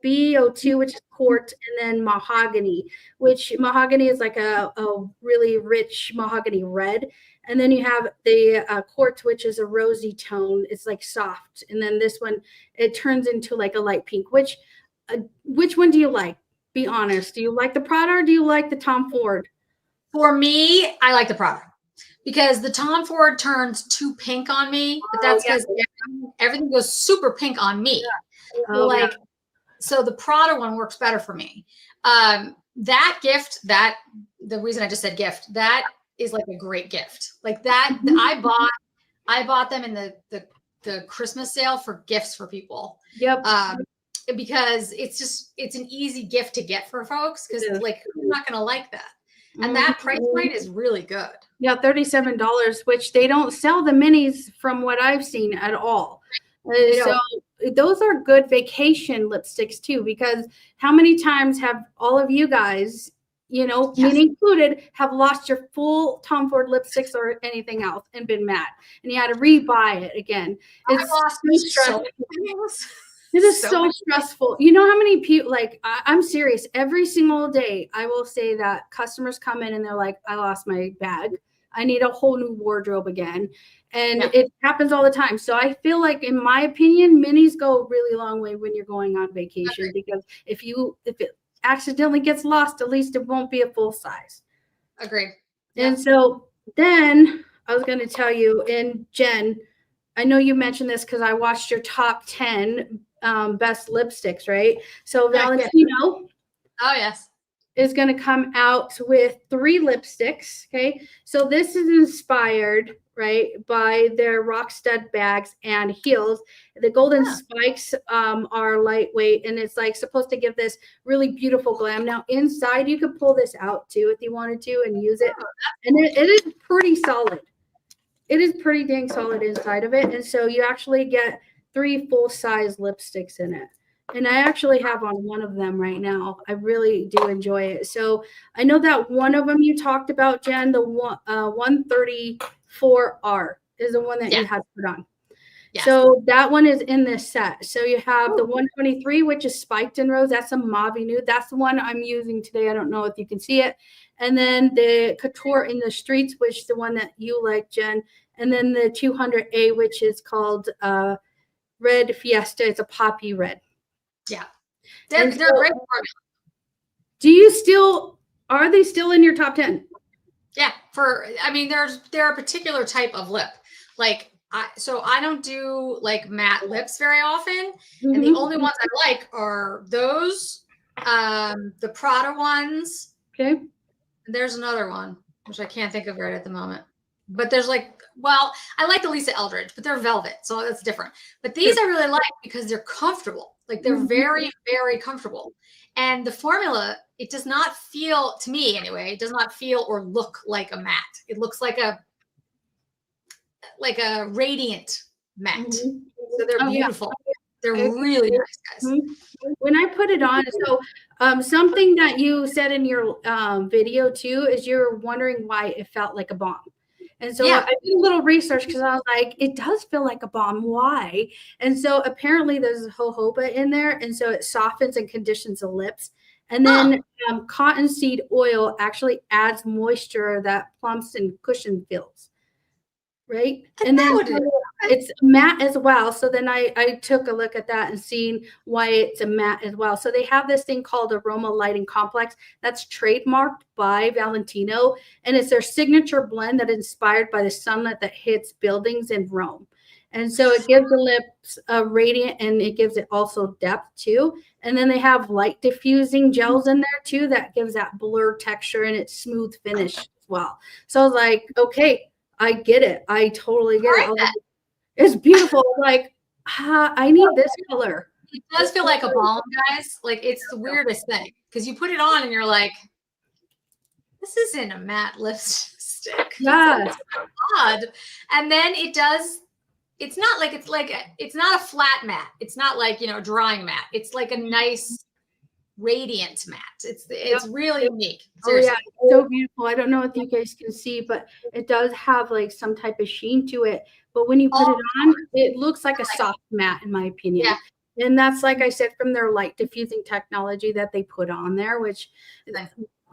Speaker 2: BO2, which is Court, and then Mahogany, which Mahogany is like a really rich mahogany red. And then you have the Court, which is a rosy tone. It's like soft. And then this one, it turns into like a light pink. Which one do you like? Be honest. Do you like the Prada or do you like the Tom Ford?
Speaker 1: For me, I like the Prada because the Tom Ford turns too pink on me. But that's because everything goes super pink on me. Yeah. So the Prada one works better for me. That gift, the reason I just said gift, that is like a great gift. Like that, I bought them in the Christmas sale for gifts for people.
Speaker 2: Yep.
Speaker 1: Because it's an easy gift to get for folks because like who's not gonna like that? And that price point is really good.
Speaker 2: Yeah, $37, which they don't sell the minis from what I've seen at all. So those are good vacation lipsticks too, because how many times have all of you guys, me included, have lost your full Tom Ford lipsticks or anything else and been mad, and you had to rebuy it again? It's so stressful. It is so stressful. You know how many people, I'm serious, every single day I will say that customers come in and they're like, I lost my bag. I need a whole new wardrobe again. And it happens all the time. So I feel like, in my opinion, minis go a really long way when you're going on vacation, because if it accidentally gets lost, at least it won't be a full size.
Speaker 1: Agreed.
Speaker 2: And so then I was going to tell you, and Jen, I know you mentioned this because I watched your top 10 best lipsticks, right? So Valentino.
Speaker 1: Oh, yes.
Speaker 2: Is going to come out with 3 lipsticks. Okay. So this is inspired, right, by their rock stud bags and heels. The golden spikes are lightweight, and it's like supposed to give this really beautiful glam. Now inside, you could pull this out too if you wanted to and use it. And it is pretty solid. It is pretty dang solid inside of it. And so you actually get 3 full-size lipsticks in it. And I actually have on one of them right now. I really do enjoy it. So I know that one of them you talked about, Jen, the 134R is the one that you had put on.
Speaker 1: Yes.
Speaker 2: So that one is in this set. So you have the 123, which is spiked in rose. That's a mauve nude. That's the one I'm using today. I don't know if you can see it. And then the Couture in the Streets, which is the one that you like, Jen. And then the 200A, which is called Red Fiesta. It's a poppy red.
Speaker 1: Yeah. They're great formula.
Speaker 2: Are they still in your top 10?
Speaker 1: Yeah. They're a particular type of lip. Like, so I don't do like matte lips very often. Mm-hmm. And the only ones I like are those, the Prada ones.
Speaker 2: Okay.
Speaker 1: There's another one, which I can't think of right at the moment. But there's I like the Lisa Eldridge, but they're velvet, so that's different. But these I really like because they're comfortable. Like they're very, very comfortable. And the formula, it does not feel, to me anyway, it does not feel or look like a matte. It looks like a radiant matte. Mm-hmm. So they're beautiful. Yeah. They're really nice, guys.
Speaker 2: Mm-hmm. When I put it on, so something that you said in your video too is you're wondering why it felt like a balm. And so I did a little research because I was like, it does feel like a balm. Why? And so apparently there's jojoba in there. And so it softens and conditions the lips. And then cottonseed oil actually adds moisture that plumps and cushion feels. Right. And then it's matte as well. So then I took a look at that and seen why it's a matte as well. So they have this thing called Aroma Lighting Complex that's trademarked by Valentino. And it's their signature blend that is inspired by the sunlight that hits buildings in Rome. And so it gives the lips a radiant and it gives it also depth too. And then they have light diffusing gels in there too that gives that blur texture and it's smooth finish as well. So I was like, okay, I get it. I totally get it. Like, it's beautiful. Like, I need this color.
Speaker 1: It does feel like a balm, guys. Like, it's the weirdest thing because you put it on and you're like, this isn't a matte lipstick.
Speaker 2: Yeah.
Speaker 1: It's odd. And then it does. It's not like it's not a flat matte. It's not like, drying matte. It's like a nice radiant matte. It's really unique. Seriously.
Speaker 2: Oh yeah, so beautiful. I don't know if you guys can see, but it does have like some type of sheen to it. But when you put it on, it looks like a soft matte, in my opinion. Yeah. And that's, like I said, from their light diffusing technology that they put on there, which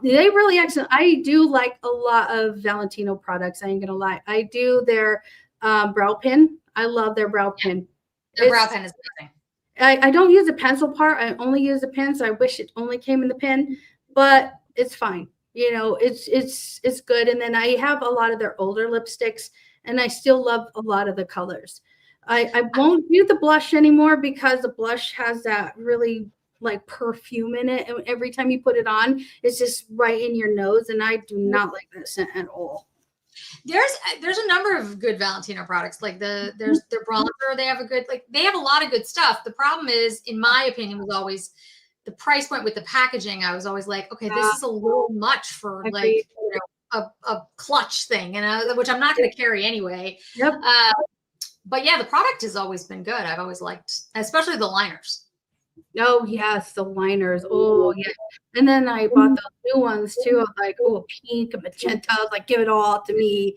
Speaker 2: they really excellent. I do like a lot of Valentino products. I ain't gonna lie. I do their brow pin. I love their brow pin.
Speaker 1: Their brow pin is amazing.
Speaker 2: I don't use the pencil part. I only use the pen, so I wish it only came in the pen, but it's fine. It's good. And then I have a lot of their older lipsticks, and I still love a lot of the colors. I won't do the blush anymore because the blush has that really like perfume in it, and every time you put it on, it's just right in your nose, and I do not like that scent at all.
Speaker 1: There's a number of good Valentino products. Like there's their bronzer. They have a lot of good stuff. The problem is, in my opinion, was always the price point with the packaging. I was always like, okay, this is a little much for like a clutch thing, which I'm not going to carry anyway.
Speaker 2: Yep.
Speaker 1: But yeah, the product has always been good. I've always liked, especially the liners.
Speaker 2: Oh yes, the liners. Oh yeah. And then I bought those new ones too. I was like, oh, pink and magenta. I was like, give it all to me.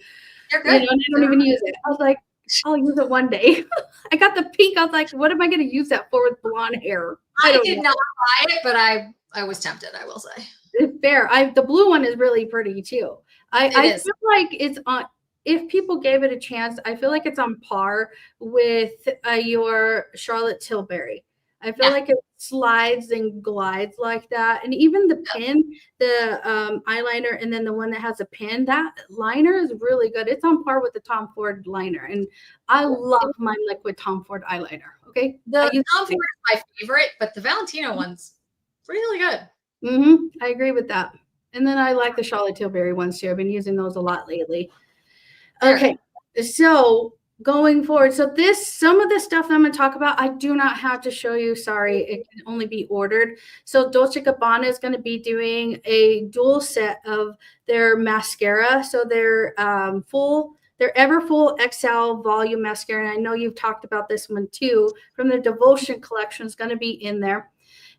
Speaker 1: They're good.
Speaker 2: And I don't even use it. I was like, I'll use it one day. I got the pink. I was like, what am I going to use that for with blonde hair?
Speaker 1: I did not buy it, but I was tempted, I will say.
Speaker 2: It's fair. The blue one is really pretty too. I feel like it's on. If people gave it a chance, I feel like it's on par with your Charlotte Tilbury. I feel like it slides and glides like that. And even the pin, the eyeliner, and then the one that has a pin, that liner is really good. It's on par with the Tom Ford liner. And I love my liquid Tom Ford eyeliner. Okay.
Speaker 1: The Tom Ford is my favorite, but the Valentino one's really good.
Speaker 2: I agree with that. And then I like the Charlotte Tilbury ones too. I've been using those a lot lately. Okay. So going forward, so some of the stuff that I'm going to talk about, I do not have to show you. Sorry, it can only be ordered. So Dolce & Gabbana is going to be doing a dual set of their mascara. So their their Everfull XL Volume Mascara. And I know you've talked about this one too, from the Devotion collection is going to be in there.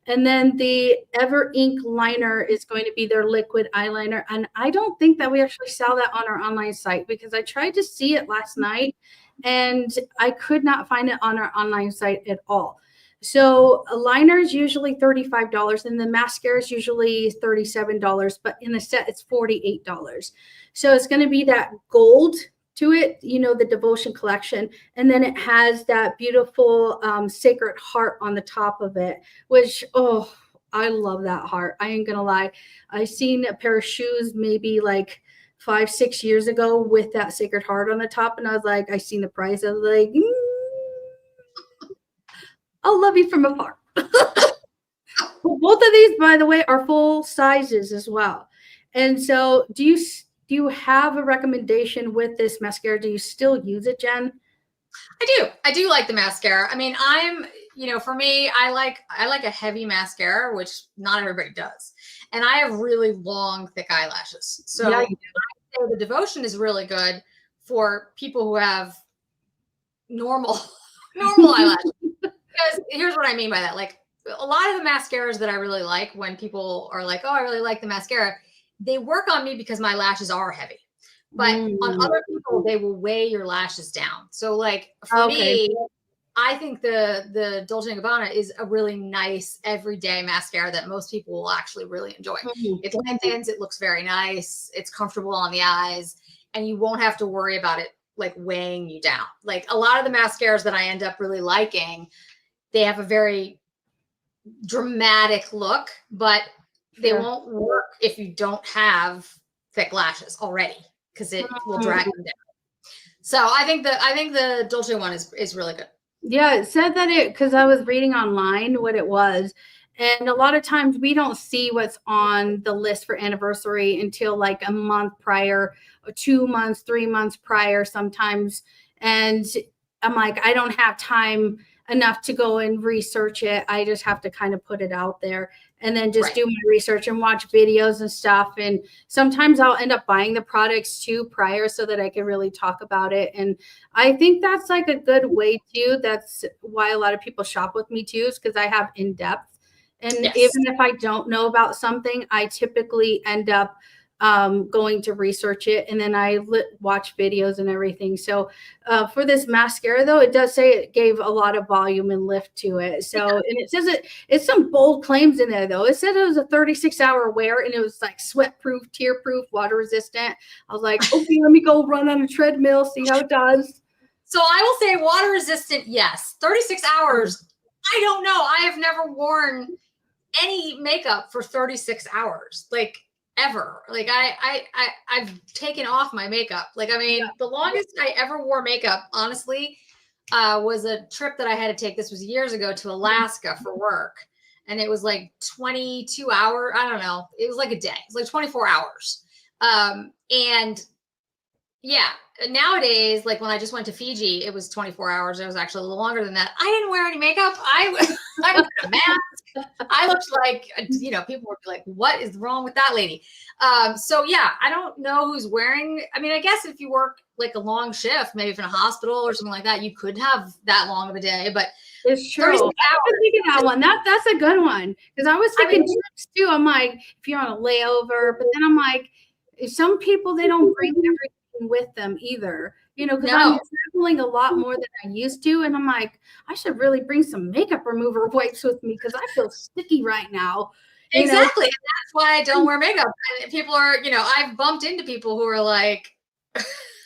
Speaker 2: And then the Ever Ink Liner is going to be their liquid eyeliner. And I don't think that we actually sell that on our online site because I tried to see it last night and I could not find it on our online site at all. So a liner is usually $35 and the mascara is usually $37, but in the set it's $48. So it's going to be that gold to it, you know, the Devotion collection. And then it has that beautiful sacred heart on the top of it, which, oh, I love that heart. I ain't gonna lie. I seen a pair of shoes maybe like 5-6 years ago with that sacred heart on the top. And I was like, I seen the price. I was like, I'll love you from afar. Both of these, by the way, are full sizes as well. And so do you have a recommendation with this mascara? Do you still use it, Jen?
Speaker 1: I do like the mascara. I mean, for me, I like a heavy mascara, which not everybody does. And I have really long, thick eyelashes. So
Speaker 2: Yeah,
Speaker 1: I say the Devotion is really good for people who have normal eyelashes. Because here's what I mean by that. Like a lot of the mascaras that I really like, when people are like, oh, I really like the mascara, they work on me because my lashes are heavy. But on other people, they will weigh your lashes down. So like for me, I think the Dolce & Gabbana is a really nice everyday mascara that most people will actually really enjoy. It lengthens, it looks very nice, it's comfortable on the eyes, and you won't have to worry about it like weighing you down. Like a lot of the mascaras that I end up really liking, they have a very dramatic look, but they won't work if you don't have thick lashes already, because it will drag them down. So I think the Dolce one is really good.
Speaker 2: Yeah, it said that because I was reading online what it was. And a lot of times we don't see what's on the list for anniversary until like a month prior, or 2 months, 3 months prior sometimes. And I'm like, I don't have time enough to go and research it. I just have to kind of put it out there and then just do my research and watch videos and stuff. And sometimes I'll end up buying the products too prior so that I can really talk about it. And I think that's like a good way too. That's why a lot of people shop with me too, is because I have in-depth. And even if I don't know about something, I typically end up going to research it, and then I watch videos and everything. So for this mascara though, it does say it gave a lot of volume and lift to it. So and it says it's some bold claims in there though. It said it was a 36-hour wear and it was like sweat proof, tear proof, water resistant. I was like, okay, let me go run on a treadmill, see how it does.
Speaker 1: So I will say water resistant, yes. 36 hours, I don't know. I have never worn any makeup for 36 hours. Like ever. Like I've taken off my makeup. Like, I mean, the longest I ever wore makeup, honestly, was a trip that I had to take. This was years ago, to Alaska for work. And it was like 22 hours. I don't know. It was like a day. It was like 24 hours. And yeah, nowadays, like when I just went to Fiji, it was 24 hours. It was actually a little longer than that. I didn't wear any makeup. I was in a mask. I looked like, people would be like, what is wrong with that lady? So yeah, I don't know who's wearing, I mean, I guess if you work like a long shift, maybe in a hospital or something like that, you could have that long of a day, but
Speaker 2: it's true. I was thinking that one. That's a good one. Because I was thinking trips too. I'm like, if you're on a layover, but then I'm like, some people, they don't bring everything with them either, because I'm traveling a lot more than I used to, and I'm like, I should really bring some makeup remover wipes with me because I feel sticky right now.
Speaker 1: Exactly. And that's why I don't wear makeup. And people are, I've bumped into people who are like,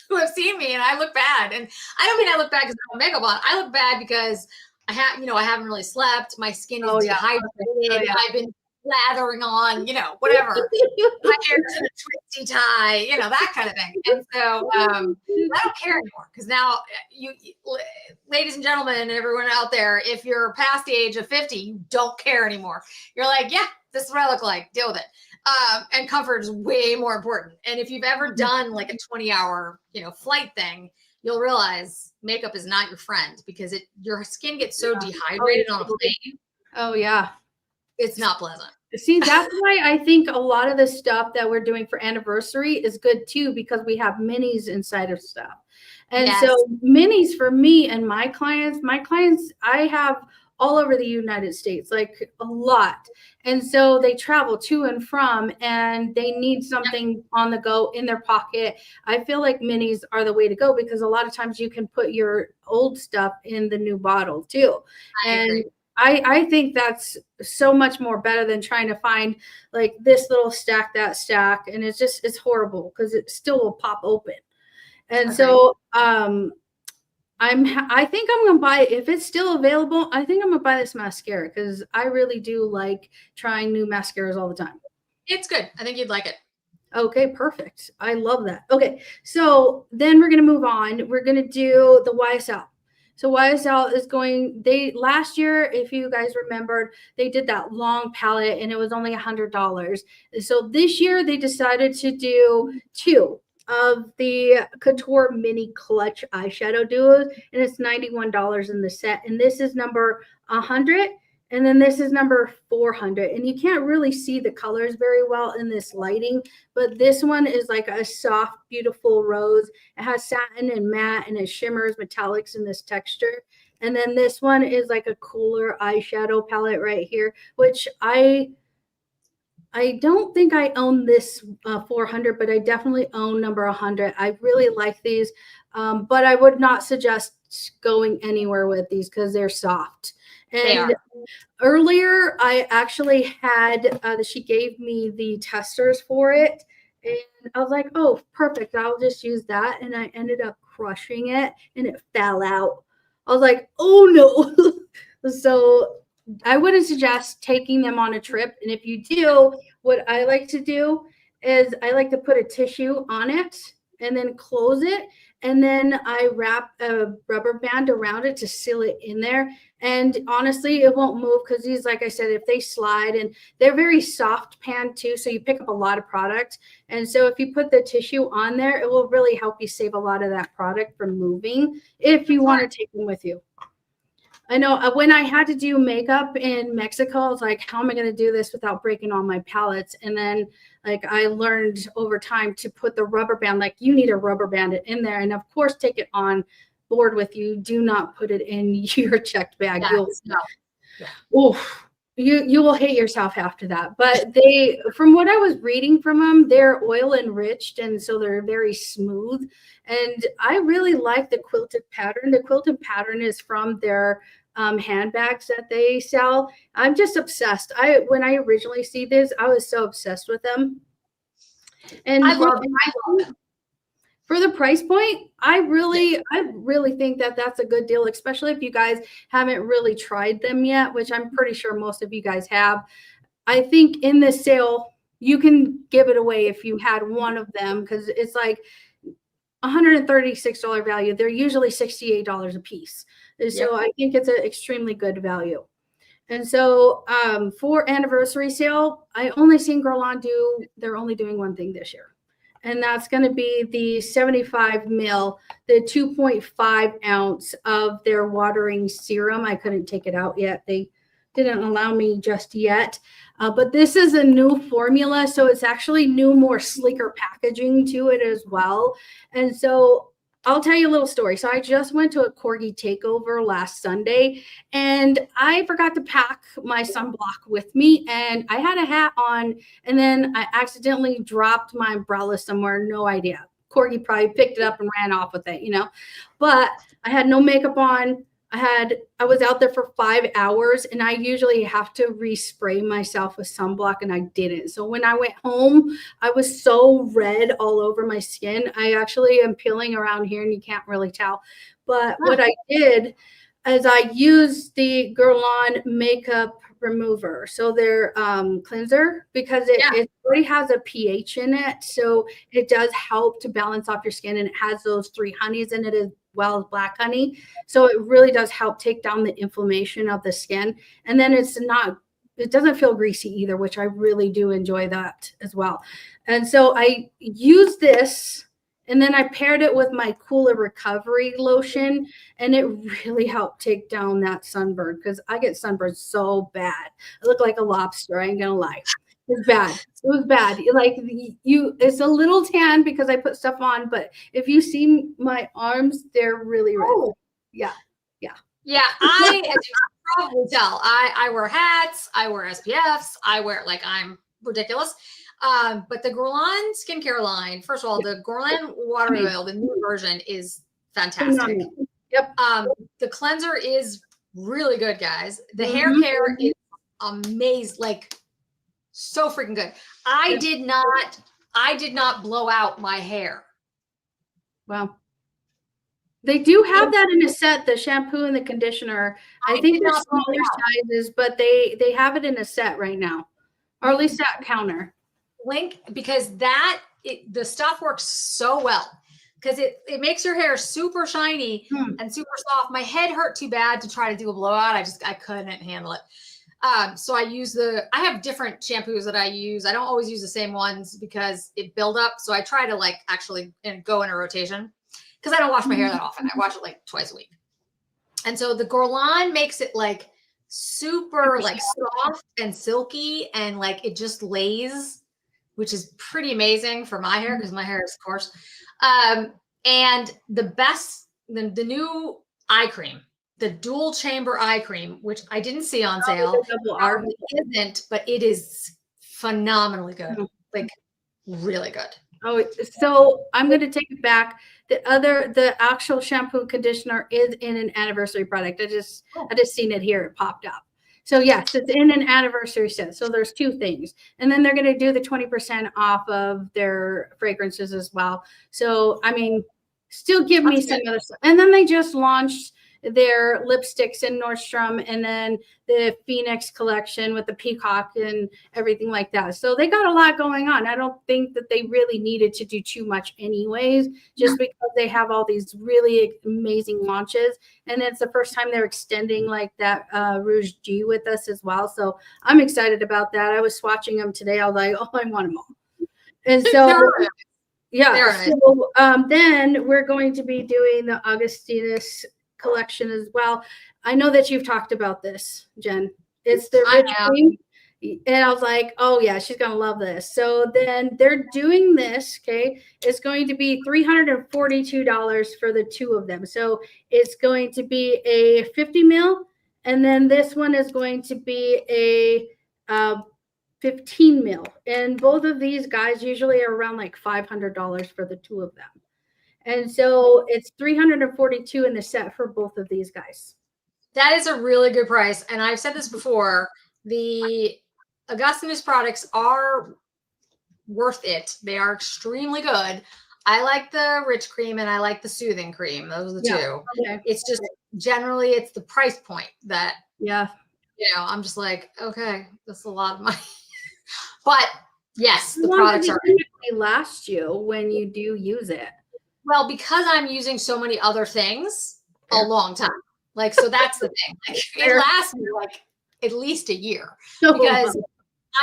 Speaker 1: who have seen me and I look bad. And I don't mean I look bad because I have makeup on. I look bad because I haven't really slept. My skin is dehydrated. I've been lathering on, whatever. My hair's in a twisty tie, that kind of thing. And so I don't care anymore, because now you, ladies and gentlemen, and everyone out there, if you're past the age of 50, you don't care anymore. You're like, yeah, this is what I look like. Deal with it. And comfort is way more important. And if you've ever done like a 20-hour, flight thing, you'll realize makeup is not your friend, because your skin gets so dehydrated on a plane.
Speaker 2: Oh yeah.
Speaker 1: It's not pleasant.
Speaker 2: See, that's why I think a lot of the stuff that we're doing for anniversary is good too, because we have minis inside of stuff. And
Speaker 1: Yes.
Speaker 2: so minis for me and my clients, I have all over the United States, like a lot. And so they travel to and from and they need something on the go in their pocket. I feel like minis are the way to go because a lot of times you can put your old stuff in the new bottle too.
Speaker 1: I
Speaker 2: And
Speaker 1: agree.
Speaker 2: I think that's so much more better than trying to find like this little stack, that stack. And it's horrible because it still will pop open. And
Speaker 1: Agreed.
Speaker 2: so I think I'm gonna buy, if it's still available, I think I'm gonna buy this mascara because I really do like trying new mascaras all the time.
Speaker 1: It's good. I think you'd like it.
Speaker 2: Okay, perfect. I love that. Okay, so then we're gonna move on. We're gonna do the YSL. So YSL is going, they last year, if you guys remembered, they did that long palette and it was only $100. So this year they decided to do two of the Couture Mini Clutch eyeshadow duos, and it's $91 in the set. And this is number 100, and then this is number 400. And you can't really see the colors very well in this lighting, but this one is like a soft, beautiful rose. It has satin and matte, and it shimmers metallics in this texture. And then this one is like a cooler eyeshadow palette right here, which I don't think I own this 400, but I definitely own number 100. I really like these, but I would not suggest going anywhere with these because they're soft.
Speaker 1: They
Speaker 2: And
Speaker 1: are.
Speaker 2: earlier, I actually had, she gave me the testers for it. And I was like, oh, perfect. I'll just use that. And I ended up crushing it and it fell out. I was like, oh no. So I wouldn't suggest taking them on a trip. And if you do, what I like to do is I like to put a tissue on it and then close it. And then I wrap a rubber band around it to seal it in there. And honestly, it won't move because these, like I said, if they slide, and they're very soft pan too, so you pick up a lot of product. And so if you put the tissue on there, it will really help you save a lot of that product from moving if you want to take them with you. I know when I had to do makeup in Mexico, I was like, how am I going to do this without breaking all my palettes? And then like I learned over time to put the rubber band, like you need a rubber band in there. And of course, take it on board with you. Do not put it in your checked bag.
Speaker 1: Yes,
Speaker 2: You will hate yourself after that. But they, from what I was reading from them, they're oil enriched. And so they're very smooth. And I really like the quilted pattern. The quilted pattern is from their handbags that they sell. I'm just obsessed. When I originally see this, I was so obsessed with them. And
Speaker 1: I love them.
Speaker 2: For the price point, I really think that that's a good deal, especially if you guys haven't really tried them yet, which I'm pretty sure most of you guys have. I think in this sale, you can give it away if you had one of them because it's like $136 value. They're usually $68 a piece. So I think it's an extremely good value. And so for anniversary sale, I only seen Guerlain they're only doing one thing this year. And that's going to be the 75 mil, the 2.5 ounce of their watering serum. I couldn't take it out yet. They didn't allow me just yet. But this is a new formula. So it's actually new, more sleeker packaging to it as well. And so I'll tell you a little story. So I just went to a corgi takeover last Sunday and I forgot to pack my sunblock with me. And I had a hat on and then I accidentally dropped my umbrella somewhere. No idea. Corgi probably picked it up and ran off with it, but I had no makeup on. I was out there for 5 hours and I usually have to respray myself with sunblock and I didn't. So when I went home, I was so red all over my skin. I actually am peeling around here and you can't really tell. But what I did is I used the Guerlain makeup remover. So their cleanser, because it already has a pH in it. So it does help to balance off your skin and it has those 3 honeys in it as well as black honey. So it really does help take down the inflammation of the skin. And then it doesn't feel greasy either, which I really do enjoy that as well. And so I use this And then I paired it with my Cooler Recovery lotion, and it really helped take down that sunburn because I get sunburned so bad. I look like a lobster. I ain't gonna lie. It's bad. It was bad. Like it's a little tan because I put stuff on, but if you see my arms, they're really red.
Speaker 1: Oh.
Speaker 2: Yeah.
Speaker 1: Yeah, as you can probably tell, I wear hats, I wear SPFs, I'm ridiculous. But the Guerlain skincare line, first of all, the Guerlain water oil, the new version is fantastic.
Speaker 2: Yep.
Speaker 1: The cleanser is really good, guys. The hair care is amazing, like so freaking good. I did not blow out my hair.
Speaker 2: Wow. They do have that in a set, the shampoo and the conditioner. I think they're smaller sizes, but they have it in a set right now, or at least at counter.
Speaker 1: Link, because the stuff works so well because it makes your hair super shiny and super soft. My head hurt too bad to try to do a blowout. I couldn't handle it. So I have different shampoos that I use. I don't always use the same ones because it build up. So I try to actually go in a rotation because I don't wash my hair that often. I wash it twice a week. And so the Guerlain makes it super soft and silky and it just lays, which is pretty amazing for my hair because my hair is coarse. And the new eye cream, the dual chamber eye cream, which I didn't see on sale. It isn't, but it is phenomenally good. Really good.
Speaker 2: Oh, so I'm going to take it back. The actual shampoo and conditioner is in an anniversary product. I just seen it here. It popped up. So yes, it's in an anniversary set. So there's two things. And then they're going to do the 20% off of their fragrances as well. So, I mean, still give me some other stuff. And then they just launched their lipsticks in Nordstrom, and then the Phoenix collection with the peacock and everything like that. So they got a lot going on. I don't think that they really needed to do too much anyways, just because they have all these really amazing launches. And it's the first time they're extending that Rouge G with us as well. So I'm excited about that. I was swatching them today. I was like, oh, I want them all. And so yeah. So then we're going to be doing the Augustinus collection as well. I know that you've talked about this, Jen. It's the rich cream. And I was like, oh yeah, she's gonna love this. So then they're doing this, okay? It's going to be $342 for the two of them. So it's going to be a 50 mil, and then this one is going to be a 15 mil. And both of these guys usually are around $500 for the two of them. And so it's $342 in the set for both of these guys.
Speaker 1: That is a really good price. And I've said this before, the Augustinus products are worth it. They are extremely good. I like the rich cream and I like the soothing cream. Those are the two. Okay. It's just generally it's the price point that, I'm just like, okay, that's a lot of money. But yes, the products are
Speaker 2: last you when you do use it.
Speaker 1: Well, because I'm using so many other things a long time. So that's the thing. It lasts me at least a year because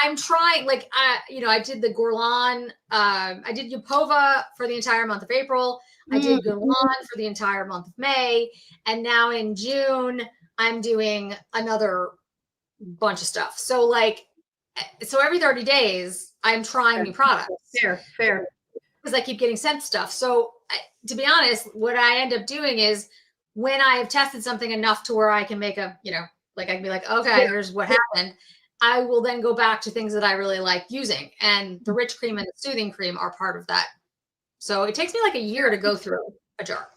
Speaker 1: I'm trying, I did the Guerlain, I did Yupova for the entire month of April. I did Guerlain for the entire month of May. And now in June, I'm doing another bunch of stuff. So every 30 days, I'm trying new products.
Speaker 2: Fair.
Speaker 1: Because I keep getting sent stuff. So to be honest, what I end up doing is when I have tested something enough to where I can make I can be okay, here's what happened. I will then go back to things that I really like using. And the rich cream and the soothing cream are part of that. So it takes me a year to go through a jar.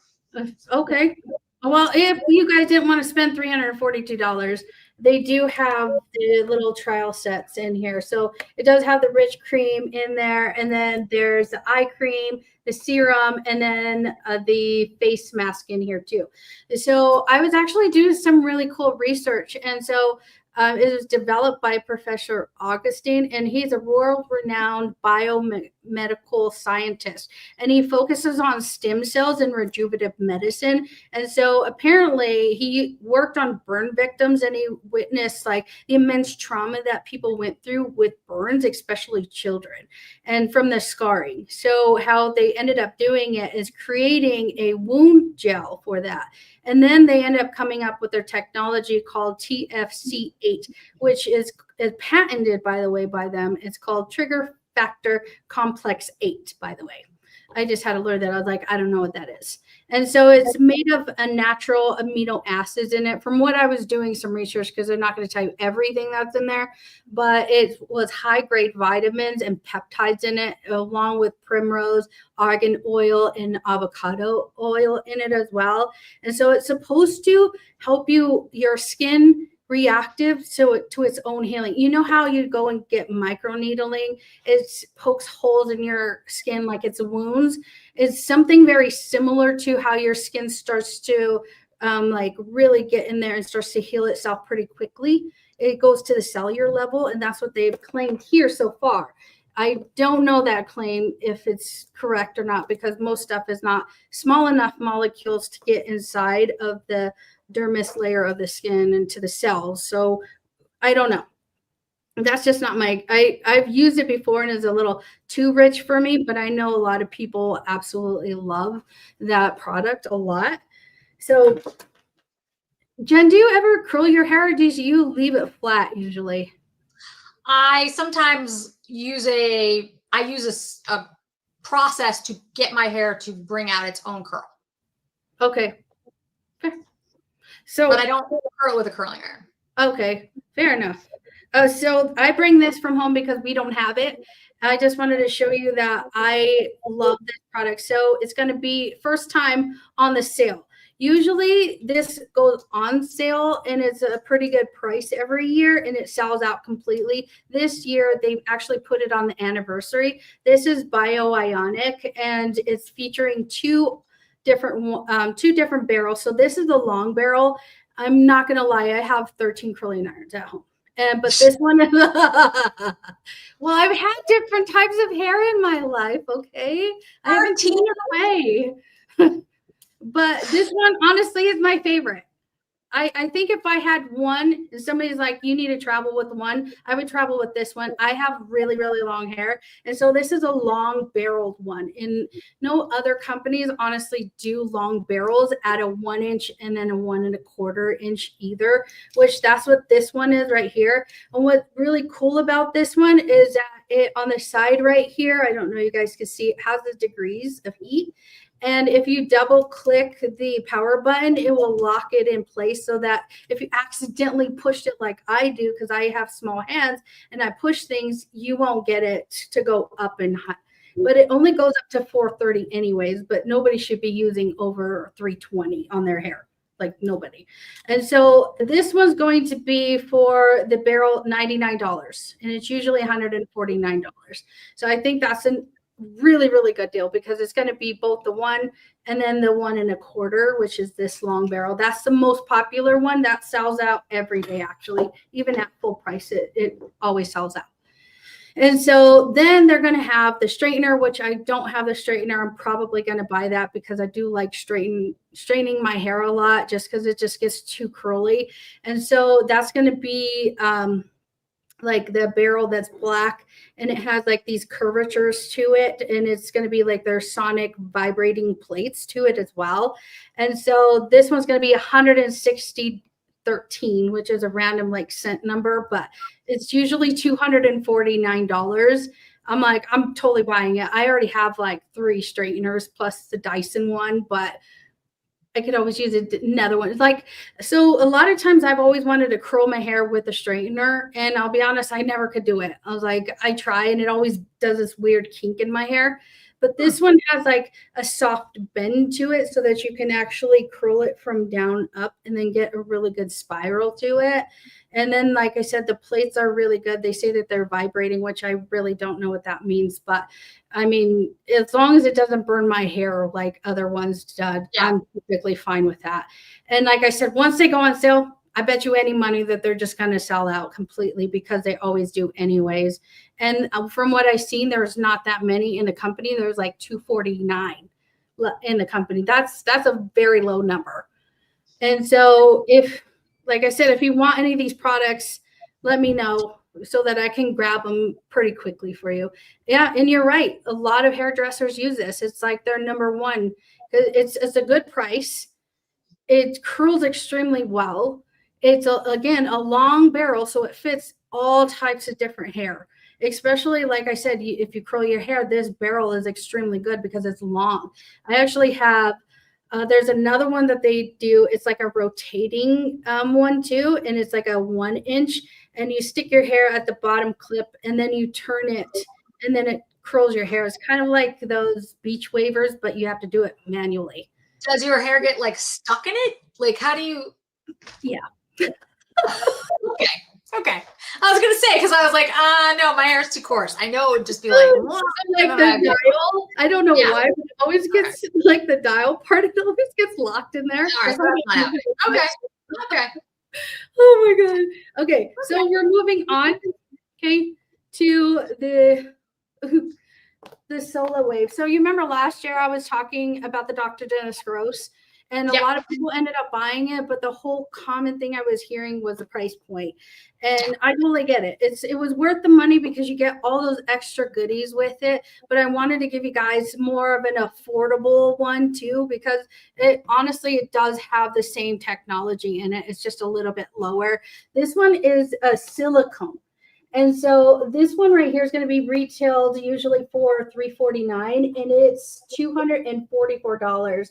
Speaker 2: Okay. Well, if you guys didn't want to spend $342, they do have the little trial sets in here. So it does have the rich cream in there. And then there's the eye cream, the serum, and then the face mask in here too. So I was actually doing some really cool research. And so It was developed by Professor Augustine, and he's a world-renowned biomedical scientist. And he focuses on stem cells and rejuvenative medicine. And so apparently he worked on burn victims, and he witnessed like the immense trauma that people went through with burns, especially children, and from the scarring. So how they ended up doing it is creating a wound gel for that. And then they end up coming up with their technology called TFC8, which is patented, by the way, by them. It's called Trigger Factor Complex 8, by the way. I just had to learn that. I was like, I don't know what that is. And so it's made of a natural amino acids in it. From what I was doing some research, because they're not going to tell you everything that's in there, but it was high-grade vitamins and peptides in it, along with primrose, argan oil, and avocado oil in it as well. And so it's supposed to help your skin reactive to its own healing. You know how you go and get microneedling? It pokes holes in your skin like it's wounds. It's something very similar to how your skin starts to like really get in there and starts to heal itself pretty quickly. It goes to the cellular level, and that's what they've claimed here so far. I don't know that claim if it's correct or not, because most stuff is not small enough molecules to get inside of the dermis layer of the skin into the cells. So I don't know. That's just not I've used it before and it's a little too rich for me, but I know a lot of people absolutely love that product a lot. So Jen, do you ever curl your hair, or do you leave it flat usually?
Speaker 1: I sometimes use a process to get my hair to bring out its own curl.
Speaker 2: Okay. Fair. So,
Speaker 1: but I don't curl with a curling iron.
Speaker 2: Okay, fair enough. So I bring this from home because we don't have it. I just wanted to show you that I love this product. So it's going to be first time on the sale. Usually this goes on sale and it's a pretty good price every year, and it sells out completely. This year they actually put it on the anniversary. This is Bio-Ionic, and it's featuring two different barrels. So this is the long barrel. I'm not gonna lie, I have 13 curling irons at home. But this one is well, I've had different types of hair in my life, okay? I haven't taken it away. But this one honestly is my favorite. I think if I had one and somebody's like, you need to travel with one, I would travel with this one. I have really, really long hair. And so this is a long barreled one. And no other companies honestly do long barrels at a 1 inch and then a 1 1/4 inch either, which that's what this one is right here. And what's really cool about this one is that it on the side right here, I don't know, you guys can see, it has the degrees of heat. And if you double click the power button, it will lock it in place so that if you accidentally pushed it like I do, because I have small hands and I push things, you won't get it to go up and high. But it only goes up to 430 anyways, but nobody should be using over 320 on their hair, like nobody. And so this one's going to be for the barrel $99, and it's usually $149. So I think that's an really, really good deal, because it's going to be both the 1 and then the 1 1/4, which is this long barrel. That's the most popular one that sells out every day, actually. Even at full price, it always sells out. And so then they're going to have the straightener, which I don't have the straightener. I'm probably going to buy that because I do like straightening my hair a lot, just because it just gets too curly. And so that's going to be like the barrel that's black, and it has like these curvatures to it, and it's going to be like their sonic vibrating plates to it as well. And so this one's going to be 160.13, which is a random like cent number, but it's usually $249. I'm like, I'm totally buying it. I already have like 3 straighteners plus the Dyson one, but I could always use another one. It's like, so a lot of times I've always wanted to curl my hair with a straightener, and I'll be honest, I never could do it. I was like, I try, and it always does this weird kink in my hair. But this one has like a soft bend to it so that you can actually curl it from down up and then get a really good spiral to it. And then, like I said, the plates are really good. They say that they're vibrating, which I really don't know what that means. But I mean, as long as it doesn't burn my hair like other ones did, I'm typically fine with that. And like I said, once they go on sale, I bet you any money that they're just going to sell out completely because they always do anyways. And from what I've seen, there's not that many in the company. There's like 249 in the company. That's a very low number. And so if, like I said, if you want any of these products, let me know so that I can grab them pretty quickly for you. Yeah, and you're right. A lot of hairdressers use this. It's like their number one. It's a good price. It curls extremely well. It's again a long barrel, so it fits all types of different hair. Especially, like I said, if you curl your hair, this barrel is extremely good because it's long. I actually have. There's another one that they do. It's like a rotating one too, and it's like a 1 inch. And you stick your hair at the bottom clip, and then you turn it, and then it curls your hair. It's kind of like those beach wavers, but you have to do it manually.
Speaker 1: Does your hair get like stuck in it? Like, how do you?
Speaker 2: Yeah.
Speaker 1: Okay. I was gonna say, because I was like, no, my hair's too coarse. I know it would just be like,
Speaker 2: like the dial. I don't know why, but it always gets like the dial part. It always gets locked in there.
Speaker 1: All right, okay.
Speaker 2: Oh my god. Okay, so we're moving on. Okay, to the Solar Wave. So you remember last year I was talking about the Dr. Dennis Gross, and a lot of people ended up buying it, but the whole common thing I was hearing was the price point. And I totally get it. It was worth the money because you get all those extra goodies with it. But I wanted to give you guys more of an affordable one too, because honestly, it does have the same technology in it. It's just a little bit lower. This one is a silicone. And so this one right here is going to be retailed usually for $349, and it's $244.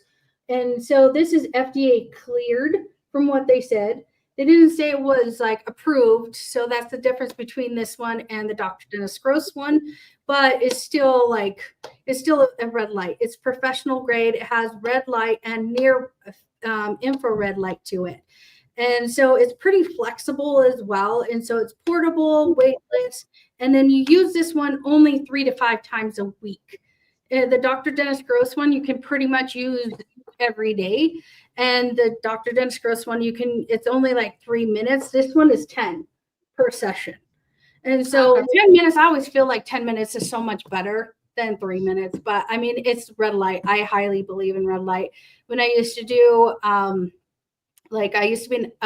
Speaker 2: And so this is FDA cleared from what they said. They didn't say it was like approved. So that's the difference between this one and the Dr. Dennis Gross one. But it's still a red light. It's professional grade. It has red light and near infrared light to it. And so it's pretty flexible as well. And so it's portable, weightless. And then you use this one only 3 to 5 times a week. The Dr. Dennis Gross one, you can pretty much use every day. And the Dr. Dennis Gross one, it's only like 3 minutes. This one is 10 per session. And so 10 minutes, I always feel like 10 minutes is so much better than 3 minutes. But I mean, it's red light. I highly believe in red light. When I used to do, I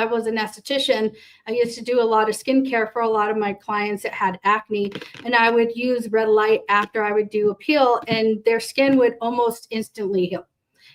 Speaker 2: was an esthetician. I used to do a lot of skincare for a lot of my clients that had acne, and I would use red light after I would do a peel, and their skin would almost instantly heal.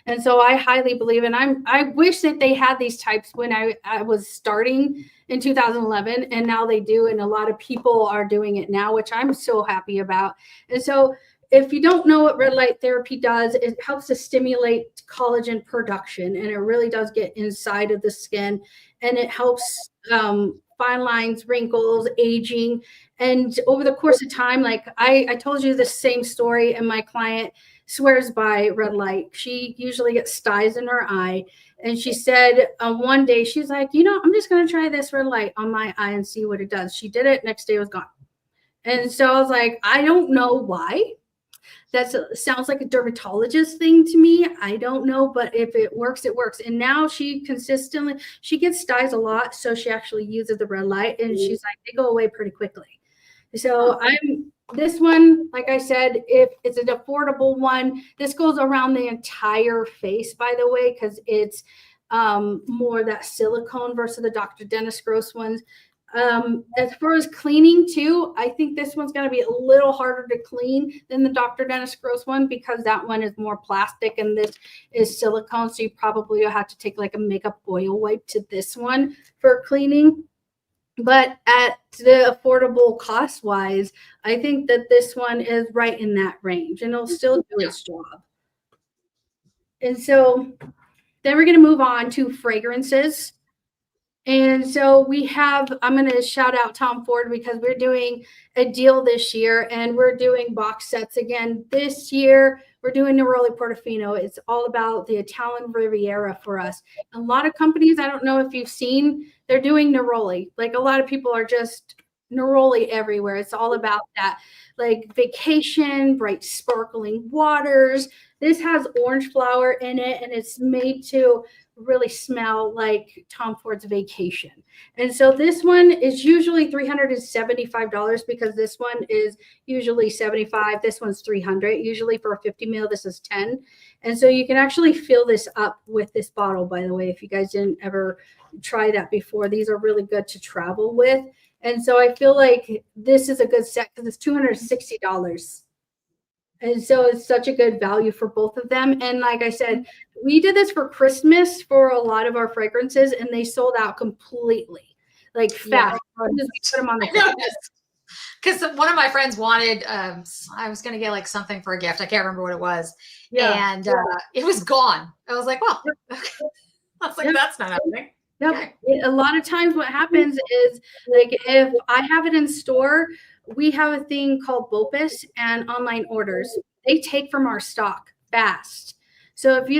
Speaker 2: And so I highly believe, and I wish that they had these types when I was starting in 2011, and now they do, and a lot of people are doing it now, which I'm so happy about. And so if you don't know what red light therapy does, it helps to stimulate collagen production, and it really does get inside of the skin, and it helps fine lines, wrinkles, aging. And over the course of time, like I told you the same story, and my client swears by red light. She usually gets styes in her eye. And she said one day, she's like, I'm just going to try this red light on my eye and see what it does. She did it. Next day it was gone. And so I was like, I don't know why. That sounds like a dermatologist thing to me. I don't know, but if it works, it works. And now she gets styes a lot. So she actually uses the red light, and she's like, they go away pretty quickly. So this one, like I said, if it's an affordable one, this goes around the entire face, by the way, because it's more that silicone versus the Dr. Dennis Gross ones. As far as cleaning too, I think this one's going to be a little harder to clean than the Dr. Dennis Gross one, because that one is more plastic and this is silicone. So you probably will have to take like a makeup oil wipe to this one for cleaning. But at the affordable cost wise, I think that this one is right in that range, and it'll still do its job. And so then we're going to move on to fragrances. And so I'm going to shout out Tom Ford, because we're doing a deal this year, and we're doing box sets again. This year, we're doing Neroli Portofino. It's all about the Italian Riviera for us. A lot of companies, I don't know if you've seen, they're doing Neroli. Like a lot of people are just Neroli everywhere. It's all about that, like vacation, bright sparkling waters. This has orange flower in it, and it's made to really smell like Tom Ford's Vacation. And so this one is usually $375 because this one is usually 75. This one's 300. Usually for a 50 ml, this is 10. And so you can actually fill this up with this bottle, by the way, if you guys didn't ever try that before. These are really good to travel with. And so I feel like this is a good set because it's $260. And so it's such a good value for both of them. And like I said, we did this for Christmas for a lot of our fragrances, and they sold out completely, like fast. Just put them on the
Speaker 1: because one of my friends wanted, I was going to get like something for a gift. I can't remember what it was. And it was gone. I was like, well, okay. I was like, that's not happening.
Speaker 2: Yep. Okay. A lot of times what happens is like if I have it in store, we have a thing called BOPUS and online orders. They take from our stock fast. So if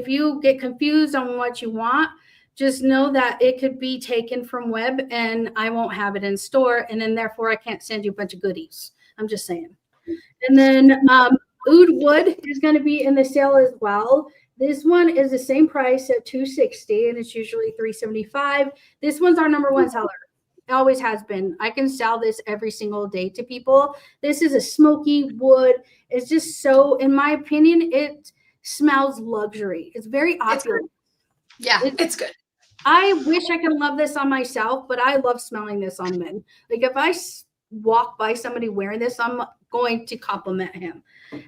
Speaker 2: you get confused on what you want, just know that it could be taken from web and I won't have it in store. And then therefore I can't send you a bunch of goodies. I'm just saying. And then Oud Wood is going to be in the sale as well. This one is the same price at $260 and it's usually $375. This one's our number one seller. It always has been. I can sell this every single day to people. This is a smoky wood. It's just so, in my opinion, it smells luxury. It's very opulent.
Speaker 1: It's good.
Speaker 2: I wish I could love this on myself, but I love smelling this on men. Like if I walk by somebody wearing this, I'm going to compliment him.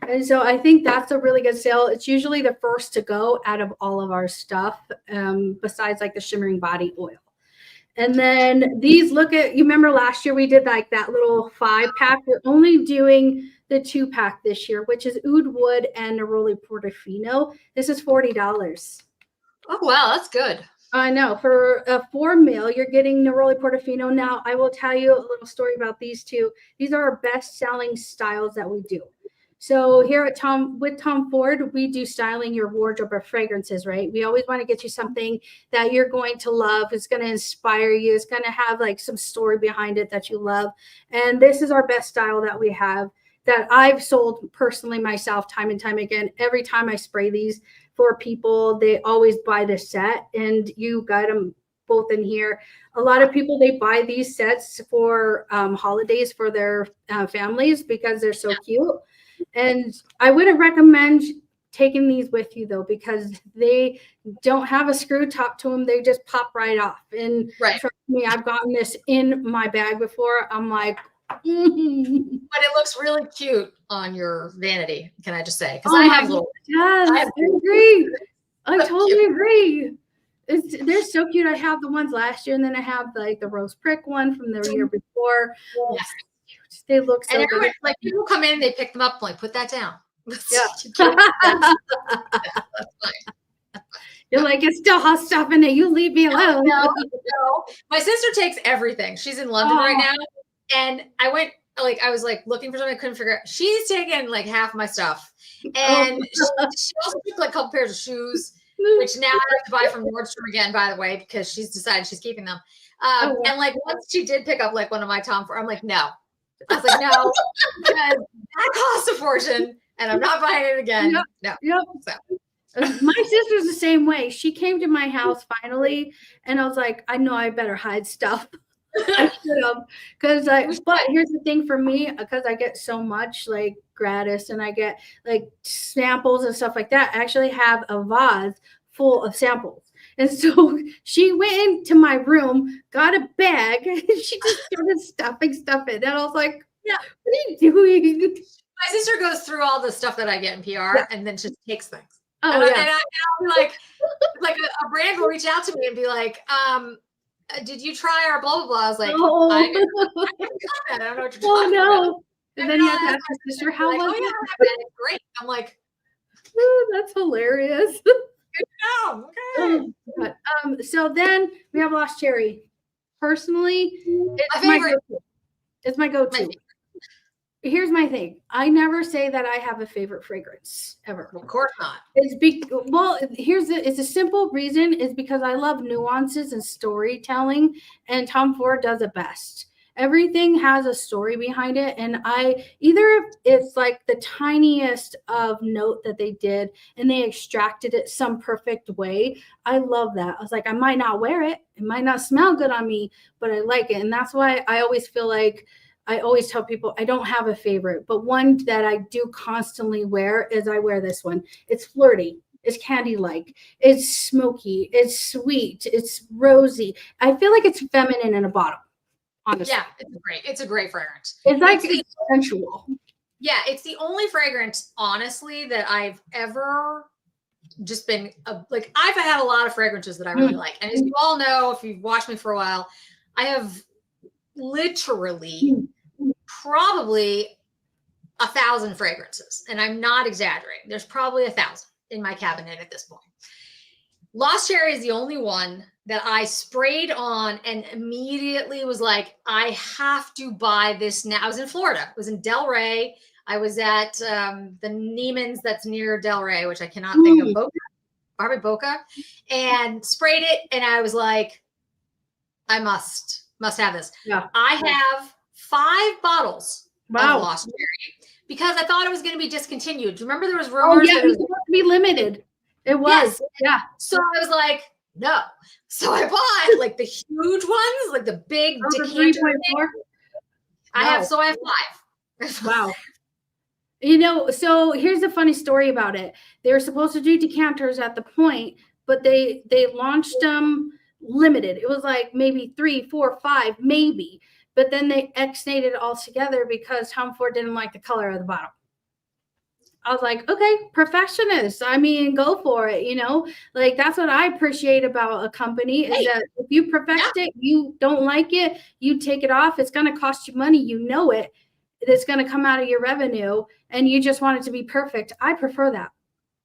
Speaker 2: And so I think that's a really good sale. It's usually the first to go out of all of our stuff, besides like the shimmering body oil. And then these, you remember last year we did like that little 5-pack. We're only doing the 2-pack this year, which is Oud Wood and Neroli Portofino. This is $40.
Speaker 1: Oh, wow. That's good.
Speaker 2: I know. For a 4 ml, you're getting Neroli Portofino. Now, I will tell you a little story about these two. These are our best-selling styles that we do. So here at Tom Ford, we do styling your wardrobe of fragrances, right? We always want to get you something that you're going to love. It's going to inspire you. It's going to have like some story behind it that you love. And this is our best style that we have that I've sold personally myself time and time again. Every time I spray these for people, they always buy the set, and you got them both in here. A lot of people, they buy these sets for holidays for their families because they're so cute. And I wouldn't recommend taking these with you though, because they don't have a screw top to them. They just pop right off. And trust me, I've gotten this in my bag before. I'm like,
Speaker 1: But it looks really cute on your vanity. Can I just say? Because I have little.
Speaker 2: Yes, I agree. I totally agree. They're so cute. I have the ones last year, and then I have like the rose prick one from the year before.
Speaker 1: Yes.
Speaker 2: They look so good.
Speaker 1: Like people come in, they pick them up, like put that down.
Speaker 2: Yeah.
Speaker 1: That's fine.
Speaker 2: You're like, it's still hot stuff in it. You leave me alone.
Speaker 1: No. My sister takes everything. She's in London right now. And I was looking for something I couldn't figure out. She's taken like half my stuff. And she also took like a couple pairs of shoes, which now I have to buy from Nordstrom again, by the way, because she's decided she's keeping them. And like once she did pick up like one of my Tom Ford, I'm like, no. I was like, no, because that costs a fortune and I'm not buying it again.
Speaker 2: Yep.
Speaker 1: No.
Speaker 2: Yep. So. My sister's the same way. She came to my house finally, and I was like, I know I better hide stuff. I should have, because but here's the thing for me, because I get so much like gratis and I get like samples and stuff like that. I actually have a vase full of samples. And so she went into my room, got a bag, and she just started stuffing stuff in. And I was like, yeah, what are you doing?
Speaker 1: My sister goes through all the stuff that I get in PR and then just takes things.
Speaker 2: Oh,
Speaker 1: and I'll be like a brand will reach out to me and be like, did you try our blah, blah, blah? I was like, I don't know what you're talking about.
Speaker 2: And then you have to ask your sister, how was it?
Speaker 1: It's great. I'm like,
Speaker 2: that's hilarious. So then we have Lost Cherry. Personally, it's my go-to. Here's my thing. I never say that I have a favorite fragrance ever.
Speaker 1: Of course not.
Speaker 2: It's a simple reason is because I love nuances and storytelling, and Tom Ford does it best. Everything has a story behind it. And either it's like the tiniest of note that they did and they extracted it some perfect way. I love that. I was like, I might not wear it. It might not smell good on me, but I like it. And that's why I always feel like I always tell people I don't have a favorite, but one that I do constantly wear is I wear this one. It's flirty. It's candy-like. It's smoky. It's sweet. It's rosy. I feel like it's feminine in a bottle. Honestly.
Speaker 1: Yeah, it's a great fragrance.
Speaker 2: It's like it's sensual.
Speaker 1: Yeah, it's the only fragrance, honestly, that I've ever just been like. I've had a lot of fragrances that I really like, and as you all know, if you've watched me for a while, I have literally probably 1,000 fragrances, and I'm not exaggerating. There's probably 1,000 in my cabinet at this point. Lost Cherry is the only one that I sprayed on and immediately was like, I have to buy this now. I was in Florida. I was in Delray. I was at the Neiman's that's near Delray, which I cannot think of. Probably Boca. And sprayed it. And I was like, I must have this.
Speaker 2: Yeah.
Speaker 1: I have 5 bottles of Lost Cherry because I thought it was going to be discontinued. Do you remember there was rumors that it was
Speaker 2: supposed to be limited? It was.
Speaker 1: Yes.
Speaker 2: Yeah.
Speaker 1: So I was like, no. So I bought like the huge ones, like the big decanter. I have 5.
Speaker 2: Wow. You know, so here's the funny story about it. They were supposed to do decanters at the point, but they launched them limited. It was like maybe 3, 4, 5, maybe. But then they ex-nated it all together because Tom Ford didn't like the color of the bottle. I was like, okay, perfectionist. I mean, go for it. You know, like that's what I appreciate about a company is that if you perfect it, you don't like it, you take it off. It's going to cost you money. You know it. It's going to come out of your revenue and you just want it to be perfect. I prefer that.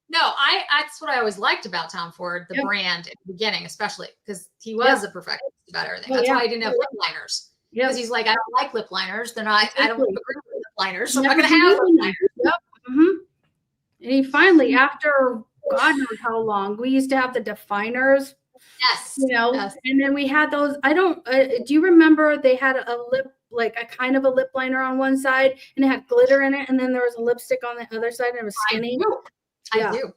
Speaker 1: No, that's what I always liked about Tom Ford, the brand at the beginning, especially because he was a perfectionist about everything. That's why I didn't have lip liners. Because he's like, I don't like lip liners. Then I don't agree with lip liners. So I'm not going to have lip liners.
Speaker 2: Yep. Mm-hmm. And he finally, after God knows how long, we used to have the definers.
Speaker 1: Yes.
Speaker 2: You know, and then we had those. I don't, do you remember they had a lip, like a kind of a lip liner on one side and it had glitter in it. And then there was a lipstick on the other side and it was skinny.
Speaker 1: I do.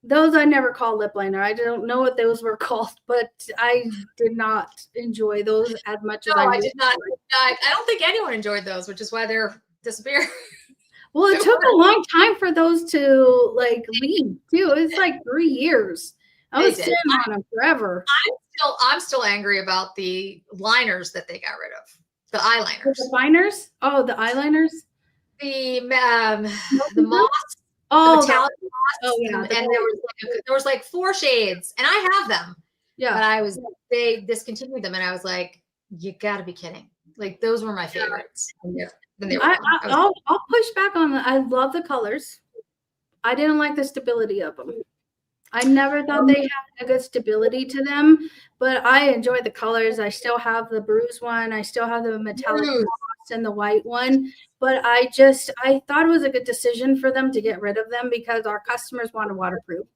Speaker 2: Those I never call lip liner. I don't know what those were called, but I did not enjoy those as much as
Speaker 1: I did not. I don't think anyone enjoyed those, which is why they're disappearing.
Speaker 2: Well, it took a long time for those to like leave too. It's like 3 years. I was sitting on them forever.
Speaker 1: I'm still angry about the liners that they got rid of. The eyeliners.
Speaker 2: The liners? Oh, the eyeliners.
Speaker 1: The moss.
Speaker 2: Oh,
Speaker 1: the metallic moss.
Speaker 2: Oh yeah.
Speaker 1: And there was like 4 shades, and I have them.
Speaker 2: Yeah.
Speaker 1: But they discontinued them, and I was like, you got to be kidding! Like those were my favorites.
Speaker 2: I'll push back on that. I love the colors. I didn't like the stability of them. I never thought they had a good stability to them, but I enjoy the colors. I still have the bruise one. I still have the metallic and the white one, but I thought it was a good decision for them to get rid of them because our customers wanted waterproof.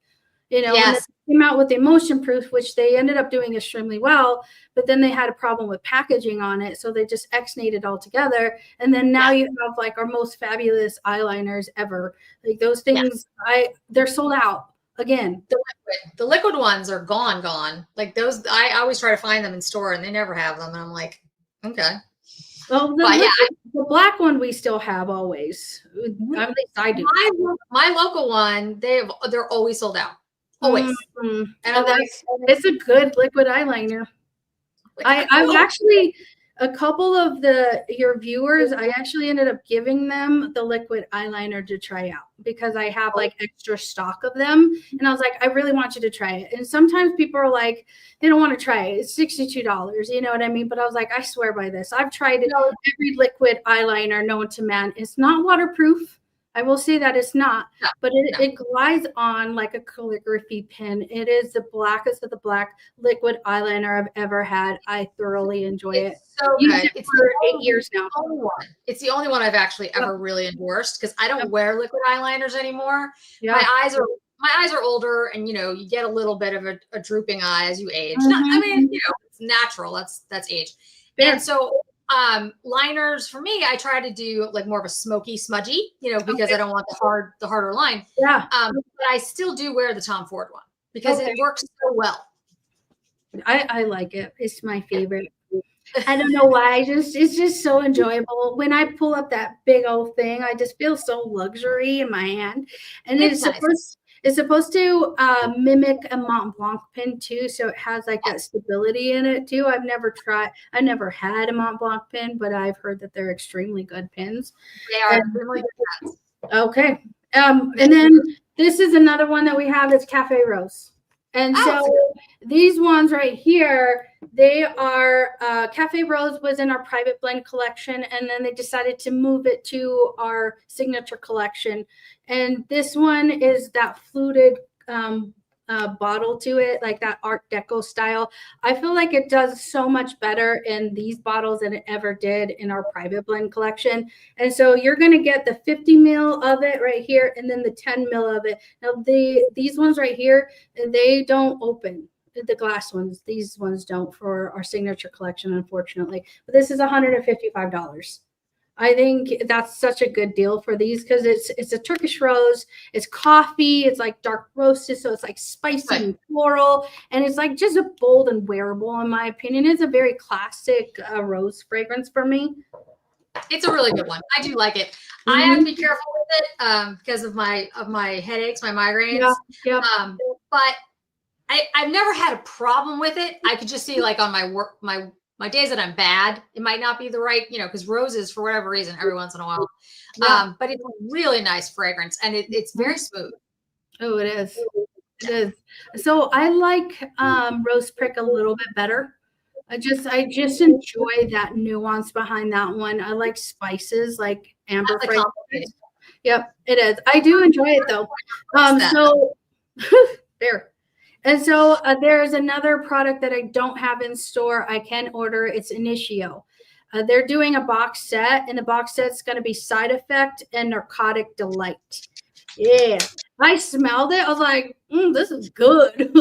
Speaker 2: You know, and they came out with the emotion proof, which they ended up doing extremely well, but then they had a problem with packaging on it. So they just ex-nated all together. And then now you have like our most fabulous eyeliners ever. Like those things, they're sold out again.
Speaker 1: The liquid ones are gone. Like those, I always try to find them in store and they never have them. And I'm like, okay.
Speaker 2: Well, the black one we still have always. At least I do.
Speaker 1: My local one, they're always sold out. Always.
Speaker 2: Mm-hmm. And it's a good liquid eyeliner. I've actually, a couple of your viewers, I actually ended up giving them the liquid eyeliner to try out because I have like extra stock of them. And I was like, I really want you to try it. And sometimes people are like, they don't want to try it. It's $62. You know what I mean? But I was like, I swear by this. I've tried it. Every liquid eyeliner known to man. It's not waterproof. I will say that it's not, but it glides on like a calligraphy pen. It is the blackest of the black liquid eyeliner I've ever had. I thoroughly enjoy it.
Speaker 1: So good.
Speaker 2: It's for 8 years now.
Speaker 1: It's the only one I've actually ever really endorsed because I don't wear liquid eyeliners anymore.
Speaker 2: Yeah.
Speaker 1: My eyes are older, and you get a little bit of a drooping eye as you age. I mean, it's natural. That's age. And so Liners for me, I try to do like more of a smoky, smudgy, because I don't want the harder line.
Speaker 2: Yeah.
Speaker 1: But I still do wear the Tom Ford one because it works so well.
Speaker 2: I like it. It's my favorite. I don't know why. It's just so enjoyable. When I pull up that big old thing, I just feel so luxury in my hand. And it's supposed to mimic a Mont Blanc pin too, so it has like that stability in it too. I never had a Mont Blanc pin, but I've heard that they're extremely good pins.
Speaker 1: They are extremely good pins.
Speaker 2: Okay. And then this is another one that we have is Cafe Rose. And so these ones right here, they are Cafe Rose was in our private blend collection, and then they decided to move it to our signature collection. And this one is that fluted bottle to it, like that Art Deco style. I feel like it does so much better in these bottles than it ever did in our private blend collection. And so you're going to get the 50 ml of it right here, and then the 10 ml of it. Now these ones right here, they don't open. The glass ones, these ones don't for our signature collection, unfortunately. But this is $155. I think that's such a good deal for these because it's a Turkish rose, it's coffee, it's like dark roasted, so it's like spicy and floral, and it's like just a bold and wearable, in my opinion. It's a very classic rose fragrance for me.
Speaker 1: It's a really good one. I do like it. I have to be careful with it because of my headaches, my migraines.
Speaker 2: Yeah.
Speaker 1: But I've never had a problem with it. I could just see like on my work, my days that I'm bad, it might not be the right, because roses, for whatever reason, every once in a while. But it's a really nice fragrance, and it's very smooth.
Speaker 2: Oh, it is. It is. So I like Rose Prick a little bit better. I just enjoy that nuance behind that one. I like spices, like amber fragrance. Yep, it is. I do enjoy it though. So there. And so there's another product that I don't have in store. I can order. It's Initio. They're doing a box set, and the box set's going to be Side Effect and Narcotic Delight. Yeah. I smelled it. I was like, this is good.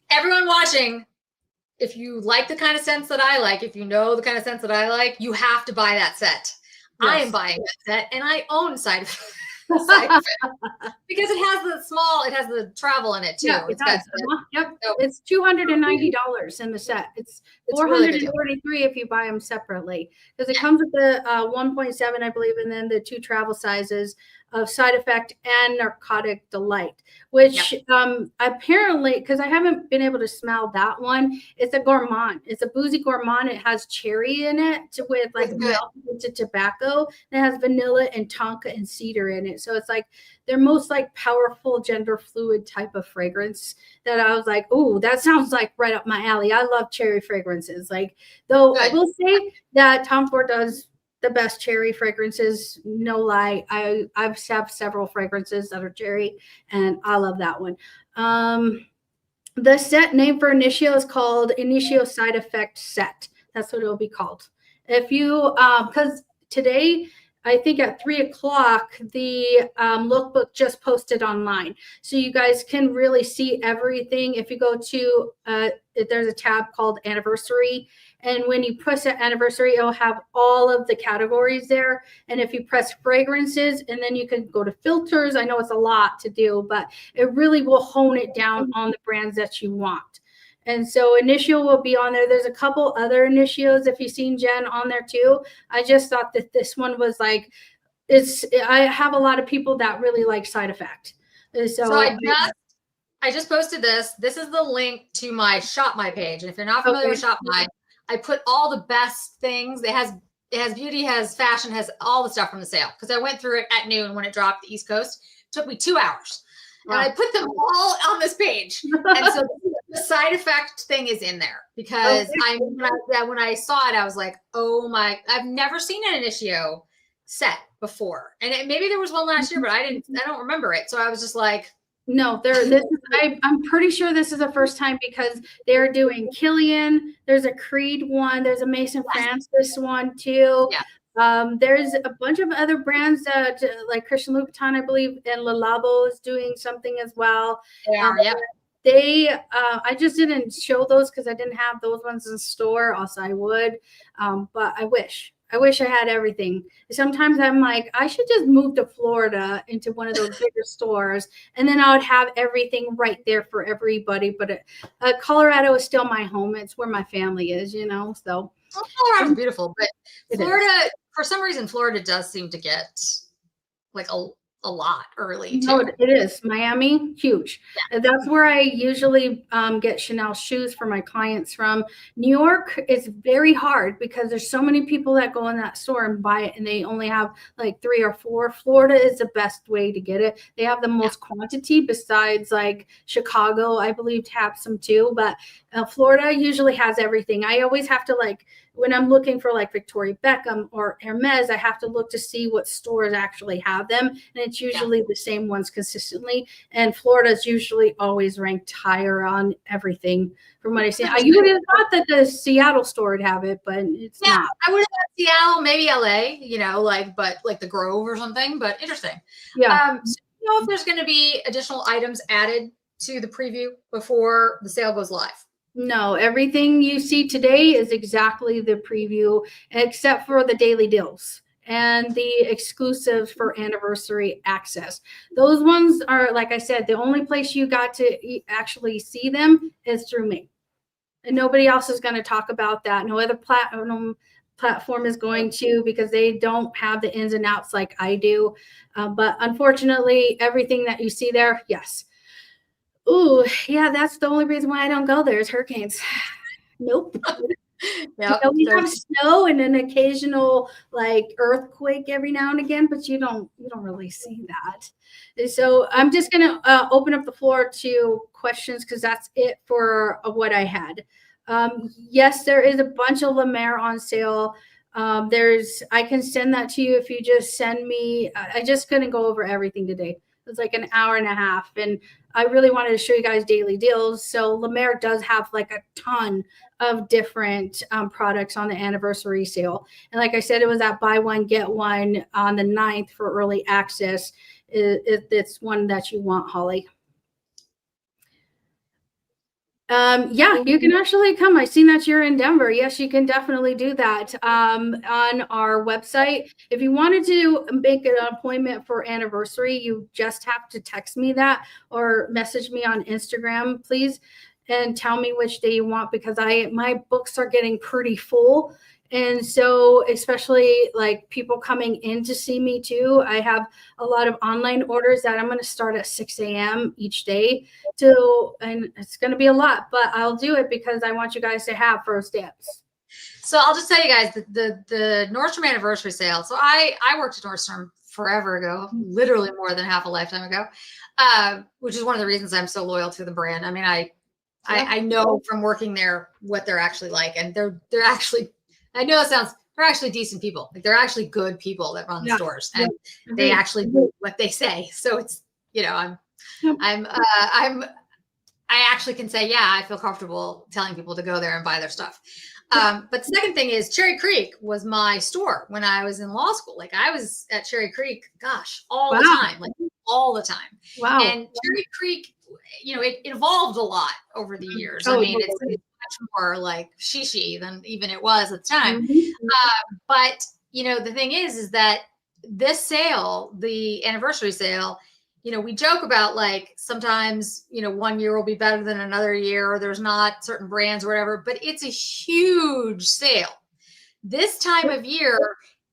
Speaker 1: Everyone watching, if you like the kind of scents that I like, if you know the kind of scents that I like, you have to buy that set. Yes. I am buying that set, and I own Side Effect. Because it has the travel in it too.
Speaker 2: Yeah, yep. So, it's $290 in the set. It's $433 if you buy them separately, because it comes with the 1.7, I believe, and then the 2 travel sizes of Side Effect and Narcotic Delight, which apparently, because I haven't been able to smell that one, it's a gourmand. It's a boozy gourmand. It has cherry in it with like milk to tobacco. And it has vanilla and tonka and cedar in it. So it's like their most like powerful gender fluid type of fragrance that I was like, oh, that sounds like right up my alley. I love cherry fragrances. Like, though I will say that Tom Ford does the best cherry fragrances, no lie. I've have several fragrances that are cherry, and I love that one. The set name for Initio is called Initio Side Effect Set. That's what it'll be called. If you because today, I think at 3:00, the lookbook just posted online. So you guys can really see everything. If you go to, there's a tab called Anniversary. And when you press Anniversary, it'll have all of the categories there. And if you press fragrances, and then you can go to filters. I know it's a lot to do, but it really will hone it down on the brands that you want. And so Initio will be on there. There's a couple other Initios, if you've seen Jen, on there too. I just thought that this one was like, I have a lot of people that really like Side Effect. So
Speaker 1: I just posted this. This is the link to my Shop My page. And if you're not familiar with Shop My, I put all the best things. It has beauty, has fashion, has all the stuff from the sale. Because I went through it at noon when it dropped the East Coast. It took me 2 hours. Wow. And I put them all on this page. And so the Side Effect thing is in there because when I saw it, I was like, oh my, I've never seen an Initio set before. And maybe there was one last year, but I don't remember it. So I was just like,
Speaker 2: no, I'm pretty sure this is the first time because they're doing Killian. There's a Creed one. There's a Mason Francis one too. Yeah. There's a bunch of other brands that like Christian Louboutin, I believe, and Le Labo is doing something as well.
Speaker 1: Yeah.
Speaker 2: They, I just didn't show those because I didn't have those ones in store. Also, I would, but I wish I had everything. Sometimes I'm like, I should just move to Florida into one of those bigger stores, and then I would have everything right there for everybody. But Colorado is still my home. It's where my family is, you know. So
Speaker 1: well, Colorado's beautiful, but
Speaker 2: it
Speaker 1: Florida, for some reason, Florida does seem to get like a lot early
Speaker 2: No,
Speaker 1: too.
Speaker 2: it is. Miami, huge. And that's where I usually get Chanel shoes for my clients from. New York is very hard because there's so many people that go in that store and buy it, and they only have like 3 or 4. Florida is the best way to get it. They have the most quantity besides like Chicago, I believe, have some too. But Florida usually has everything. I always have to like, when I'm looking for like Victoria Beckham or Hermes, I have to look to see what stores actually have them. And it's usually the same ones consistently. And Florida is usually always ranked higher on everything from what I see. I usually thought that the Seattle store would have it, but it's not.
Speaker 1: I would have thought Seattle, maybe LA, you know, like, but like the Grove or something, but interesting.
Speaker 2: Yeah.
Speaker 1: So you know if there's going to be additional items added to the preview before the sale goes live?
Speaker 2: No, everything you see today is exactly the preview, except for the daily deals and the exclusives for anniversary access. Those ones are, like I said, the only place you got to actually see them is through me. And nobody else is going to talk about that. No other platform is going to, because they don't have the ins and outs like I do. But unfortunately, everything that you see there, yes. Ooh, yeah, that's the only reason why I don't go there is hurricanes. Nope.
Speaker 1: Yeah,
Speaker 2: we have snow and an occasional like earthquake every now and again, but you don't really see that. And so I'm just gonna open up the floor to questions because that's it for what I had. Yes, there is a bunch of La Mer on sale. I can send that to you if you just send me. I just couldn't go over everything today. It was like an hour and a half, and I really wanted to show you guys daily deals. So La Mer does have like a ton of different products on the anniversary sale. And like I said, it was that buy one, get one on the 9th for early access. It's one that you want, Holly. Yeah, you can actually come. I seen that you're in Denver. Yes, you can definitely do that on our website. If you wanted to make an appointment for anniversary, you just have to text me that or message me on Instagram, please, and tell me which day you want, because my books are getting pretty full. And so, especially like people coming in to see me too, I have a lot of online orders that I'm going to start at 6 a.m. each day. And it's going to be a lot, but I'll do it because I want you guys to have first dibs.
Speaker 1: So I'll just tell you guys the Nordstrom Anniversary sale. So I worked at Nordstrom forever ago, literally more than half a lifetime ago, which is one of the reasons I'm so loyal to the brand. I mean, I know from working there what they're actually like, and they're actually, I know it sounds, they're actually decent people. Like they're actually good people that run the stores, and they actually do what they say. So it's, you know, I actually can say, yeah, I feel comfortable telling people to go there and buy their stuff. But the second thing is Cherry Creek was my store when I was in law school. Like I was at Cherry Creek, gosh, all the time, like all the time.
Speaker 2: Wow.
Speaker 1: And Cherry Creek, you know, it evolved a lot over the years. I mean, it's much more like shishi than even it was at the time. But, you know, the thing is that this sale, the anniversary sale, you know, we joke about like sometimes, you know, one year will be better than another year, or there's not certain brands or whatever, but it's a huge sale. This time of year,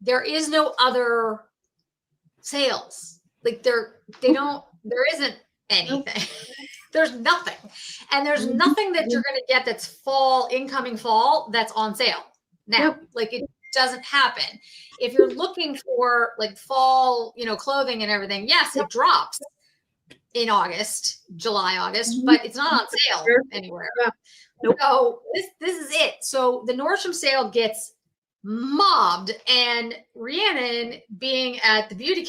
Speaker 1: there is no other sales. Like there isn't anything. There's nothing. And there's nothing that you're going to get that's incoming fall that's on sale now. Like it doesn't happen. If you're looking for like fall, you know, clothing and everything, yes, it drops in July, August, but it's not on sale anywhere. So this is it. So the Nordstrom sale gets mobbed, and Rhiannon, being at the beauty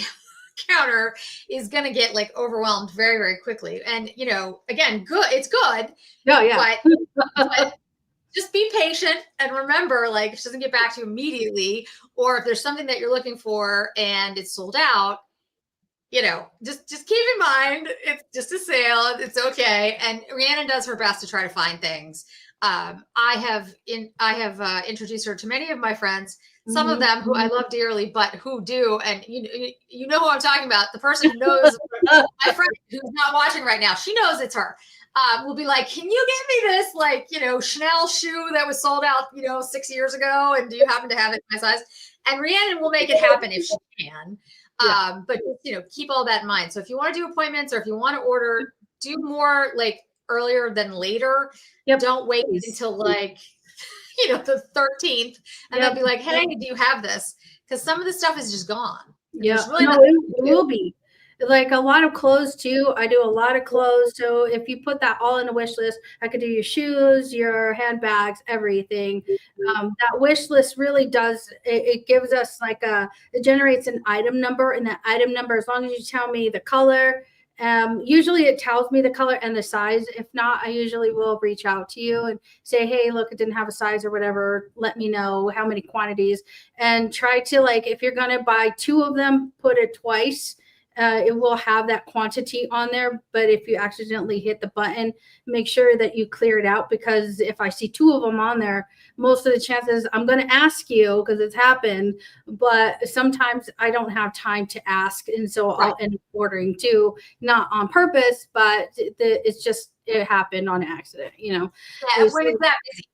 Speaker 1: counter, is going to get like overwhelmed very, very quickly. And, you know, again, it's good. But just be patient and remember, like, if she doesn't get back to you immediately, or if there's something that you're looking for and it's sold out, just keep in mind, it's just a sale. It's okay. And Rhiannon does her best to try to find things. I have introduced her to many of my friends, some of them who I love dearly, but who do. And you know who I'm talking about. The person who knows, my friend who's not watching right now, she knows it's her. Will be like, can you get me this, like, Chanel shoe that was sold out, 6 years ago? And do you happen to have it in my size? And Rhiannon will make it happen if she can. Yeah. But keep all that in mind. So if you want to do appointments or if you want to order, do more like earlier than later. Yep. Don't wait until like, the 13th and they'll be like, hey, do you have this? Because some of the stuff is just gone.
Speaker 2: Yeah, really it will be. Like a lot of clothes too. I do a lot of clothes. So if you put that all in a wish list, I could do your shoes, your handbags, everything. That wish list really does. It gives us it generates an item number, and that item number, as long as you tell me the color, usually it tells me the color and the size. If not, I usually will reach out to you and say, hey, look, it didn't have a size or whatever. Let me know how many quantities, and try to, if you're going to buy 2 of them, put it twice. It will have that quantity on there, but if you accidentally hit the button, make sure that you clear it out, because if I see 2 of them on there, most of the chances I'm going to ask you, because it's happened, but sometimes I don't have time to ask, and so I'll end up ordering 2, not on purpose, but it happened on accident,
Speaker 1: Yeah, when it's that busy,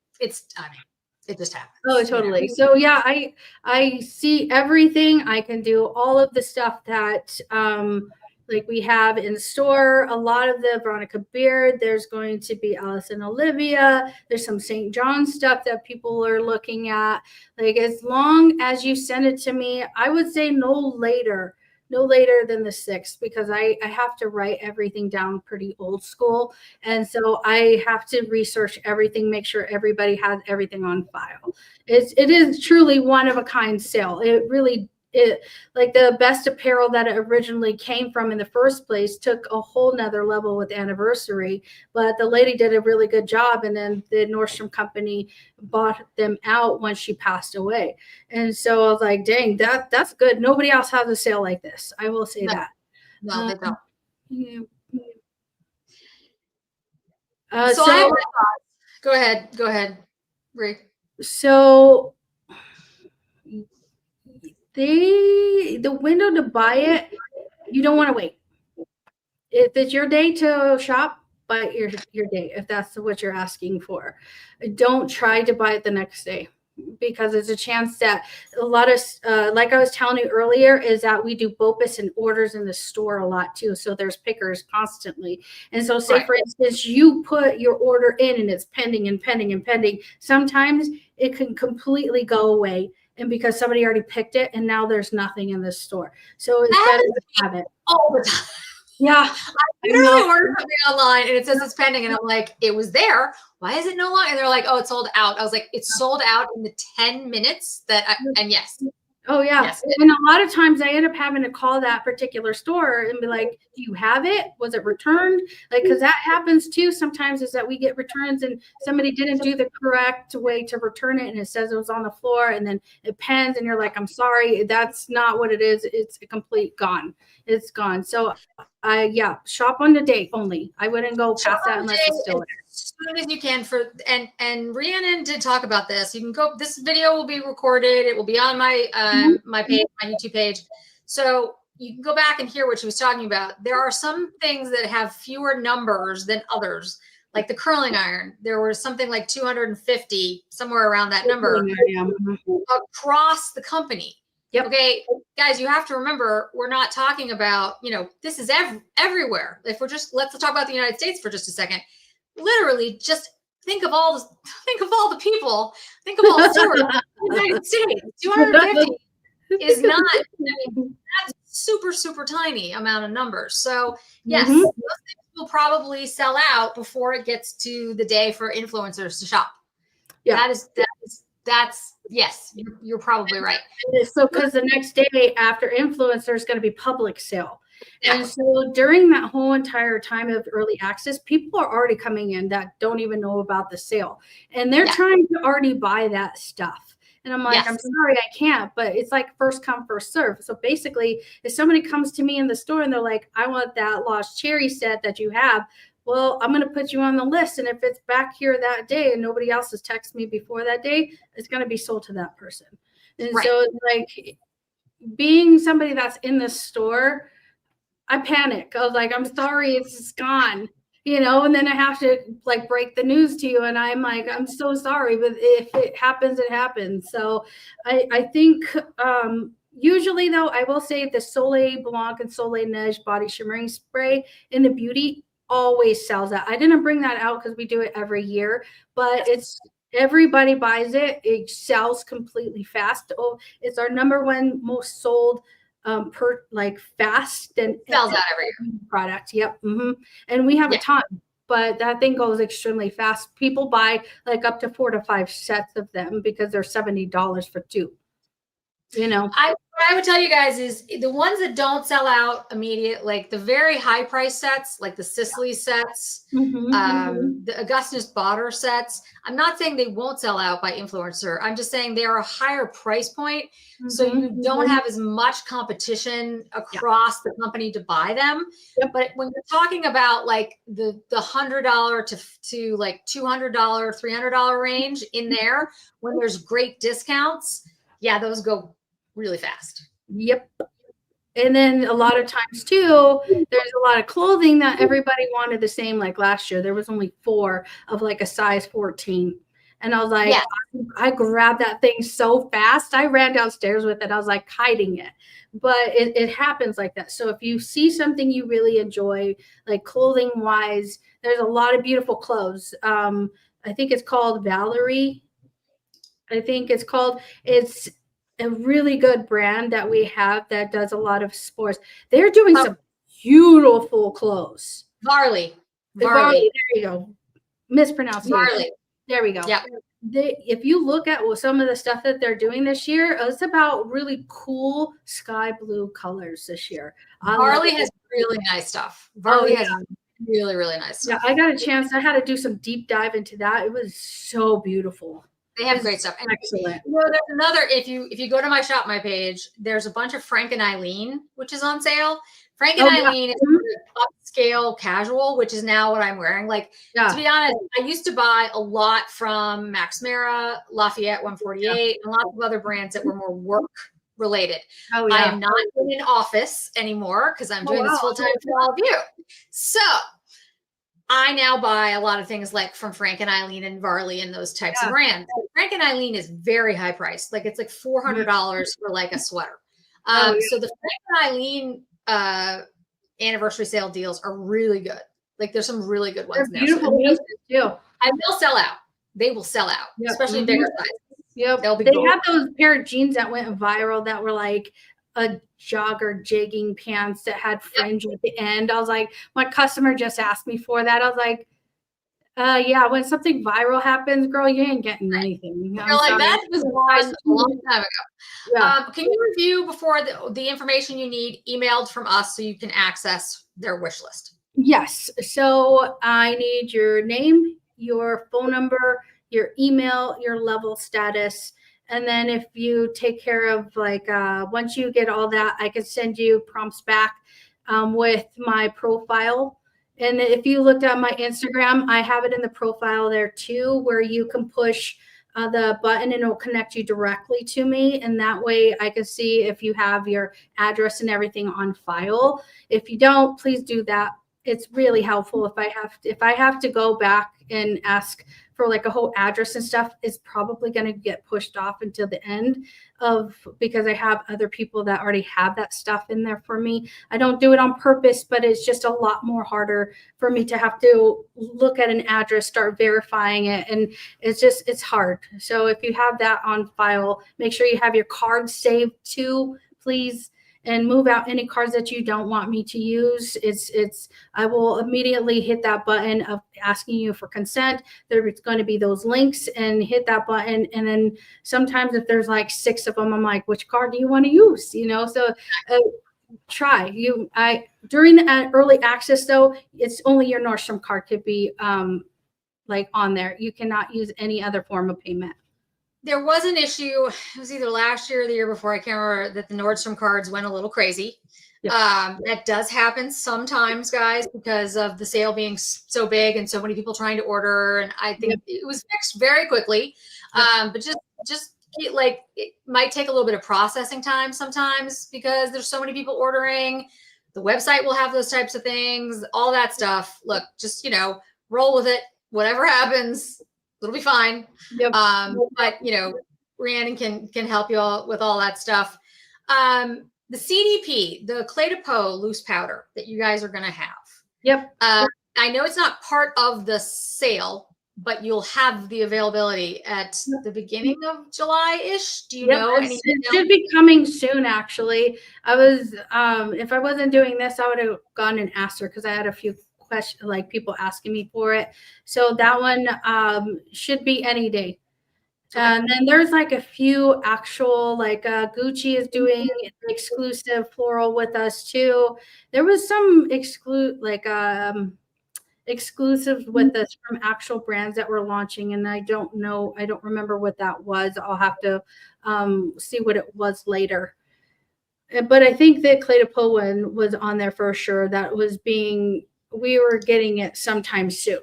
Speaker 1: it just happens.
Speaker 2: Oh, totally. So yeah, I see everything. I can do all of the stuff that we have in store. A lot of the Veronica Beard. There's going to be Alice and Olivia. There's some St. John stuff that people are looking at. As long as you send it to me, I would say no later than the 6th, because I have to write everything down pretty old school. And so I have to research everything, make sure everybody has everything on file. It is truly one of a kind sale. The best apparel that it originally came from in the first place took a whole nother level with Anniversary, but the lady did a really good job. And then the Nordstrom company bought them out when she passed away. And so I was like, dang, that's good. Nobody else has a sale like this. I will say that.
Speaker 1: No, they don't.
Speaker 2: So
Speaker 1: I have my thoughts. Go ahead, Brie.
Speaker 2: So the window to buy it, you don't want to wait. If it's your day to shop, buy it your day, if that's what you're asking for. Don't try to buy it the next day, because there's a chance that a lot of, like I was telling you earlier, is that we do BOPUS and orders in the store a lot too. So there's pickers constantly. And so say, for instance, you put your order in and it's pending and pending and pending. Sometimes it can completely go away, and because somebody already picked it and now there's nothing in the store. So it's better to have it
Speaker 1: all the time.
Speaker 2: Yeah.
Speaker 1: I literally ordered something online and it says it's pending, and I'm like, it was there. Why is it no longer? And they're like, oh, it's sold out. I was like, it's sold out in the 10 minutes and yes.
Speaker 2: Oh yeah. Yes. And a lot of times I end up having to call that particular store and be like, do you have it? Was it returned? Because that happens too sometimes, is that we get returns and somebody didn't do the correct way to return it, and it says it was on the floor, and then it pens and you're like, I'm sorry, that's not what it is. It's a complete gone. It's gone. So shop on the date only. I wouldn't go past that unless it's still there.
Speaker 1: As soon as you can and Rhiannon did talk about this. You can go, this video will be recorded. It will be on my my page, my YouTube page. So you can go back and hear what she was talking about. There are some things that have fewer numbers than others, like the curling iron. There was something like 250, somewhere around that number, across the company. Yep. Okay, guys, you have to remember, we're not talking about, this is everywhere. If let's talk about the United States for just a second. Literally, just think of all the people, think of all the stores in the United States. 250 is not, that's super, super tiny amount of numbers. So yes, those things will probably sell out before it gets to the day for influencers to shop. Yeah. That's yes, you're probably right.
Speaker 2: So because the next day after influencer is going to be public sale. Yeah. And so during that whole entire time of early access, people are already coming in that don't even know about the sale, and they're trying to already buy that stuff. And I'm like,
Speaker 1: Yes.
Speaker 2: I'm sorry, I can't, but it's like first come, first serve. So basically, if somebody comes to me in the store and they're like, I want that Lost Cherry set that you have, well, I'm going to put you on the list. And if it's back here that day and nobody else has texted me before that day, it's going to be sold to that person. And
Speaker 1: Right.
Speaker 2: so like being somebody that's in the store, I panic. I was like, I'm sorry, it's gone, and then I have to like break the news to you. And I'm like, I'm so sorry, but if it happens, it happens. So I think usually though, I will say the Soleil Blanc and Soleil Neige body shimmering spray in the beauty always sells out. I didn't bring that out because we do it every year, but everybody buys it. It sells completely fast. Oh, it's our number one most sold per like fast and
Speaker 1: Sells out every year.
Speaker 2: product. Yep. And we have a ton, but that thing goes extremely fast. People buy like up to 4 to 5 sets of them because they're $70 for 2.
Speaker 1: What I would tell you guys is the ones that don't sell out immediate, like the very high price sets, like the Sicily sets, the Augustinus Bader sets. I'm not saying they won't sell out by influencer. I'm just saying they are a higher price point. So you don't have as much competition across the company to buy them. But when you're talking about like the $100 to like $200, $300 range in there, when there's great discounts, those go really fast.
Speaker 2: Yep. And then a lot of times too, there's a lot of clothing that everybody wanted the same. Like last year, there was only 4 of like a size 14. And I was like, I grabbed that thing so fast. I ran downstairs with it. I was like hiding it. But it happens like that. So if you see something you really enjoy, like clothing wise, there's a lot of beautiful clothes. I think it's called Valerie. It's a really good brand that we have that does a lot of sports. They're doing some beautiful clothes.
Speaker 1: Varley.
Speaker 2: There you go. Mispronounced.
Speaker 1: Varley.
Speaker 2: There we go.
Speaker 1: Yeah.
Speaker 2: If you look at some of the stuff that they're doing this year, it's about really cool sky blue colors this year.
Speaker 1: Varley has really nice stuff. Varley has really, really nice stuff.
Speaker 2: Yeah, I got a chance. I had to do some deep dive into that. It was so beautiful.
Speaker 1: They have great stuff.
Speaker 2: Excellent.
Speaker 1: There's another, if you go to my shop, my page, there's a bunch of Frank and Eileen, which is on sale. Frank and Eileen is upscale casual, which is now what I'm wearing. Like, to be honest, I used to buy a lot from Max Mara, Lafayette 148, and lots of other brands that were more work related. I am not in an office anymore because I'm doing this full time for all of you. So I now buy a lot of things like from Frank and Eileen and Varley and those types of brands. Frank and Eileen is very high priced. Like it's like $400 for like a sweater. So the Frank and Eileen anniversary sale deals are really good. Like there's some really good ones
Speaker 2: They're
Speaker 1: there.
Speaker 2: Beautiful pieces too.
Speaker 1: And they'll sell out. They will sell out, especially bigger sizes.
Speaker 2: Yep. They had those pair of jeans that went viral that were like a jogger jegging pants that had fringe at the end. I was like, my customer just asked me for that. I was like, when something viral happens, girl, you ain't getting anything.
Speaker 1: You're like, that was one a long time ago. Can you review before the information you need emailed from us so you can access their wish list?
Speaker 2: Yes. So I need your name, your phone number, your email, your level status. And then if you take care of like, once you get all that, I can send you prompts back with my profile. And if you looked at my Instagram, I have it in the profile there too, where you can push the button and it'll connect you directly to me. And that way I can see if you have your address and everything on file. If you don't, please do that. It's really helpful. If I have to go back and ask for like a whole address and stuff, it's probably going to get pushed off until the end because I have other people that already have that stuff in there for me. I don't do it on purpose, but it's just a lot more harder for me to have to look at an address, start verifying it. And it's hard. So if you have that on file, make sure you have your card saved too, please. And move out any cards that you don't want me to use. I will immediately hit that button of asking you for consent. There's going to be those links and hit that button. And then sometimes if there's like 6 of them, I'm like, which card do you want to use? So try during the early access though, it's only your Nordstrom card could be like on there. You cannot use any other form of payment.
Speaker 1: there was an issue. It was either last year or the year before. I can't remember, that the Nordstrom cards went a little crazy.
Speaker 2: Yep.
Speaker 1: That does happen sometimes, guys, because of the sale being so big and so many people trying to order. And I think it was fixed very quickly. But just like, it might take a little bit of processing time sometimes because there's so many people ordering. The website will have those types of things, all that stuff. Look, just, you know, roll with it. Whatever happens, it'll be fine.
Speaker 2: Yep.
Speaker 1: But you know, Rhiannon can help you all with all that stuff. The CDP, the Clé de Peau loose powder that you guys are going to have.
Speaker 2: Yep.
Speaker 1: I know it's not part of the sale, but you'll have the availability at the beginning of July-ish. Do you know anything?
Speaker 2: It should be coming soon, actually. I was, if I wasn't doing this, I would have gone and asked her because I had a few questions, like people asking me for it. So that one should be any day. And then there's like a few actual, like Gucci is doing exclusive floral with us too. There was some exclusives with us from actual brands that we're launching, and I don't remember what that was. I'll have to see what it was later. But I think that Clé de Peau one was on there for sure. That was we were getting it sometime soon.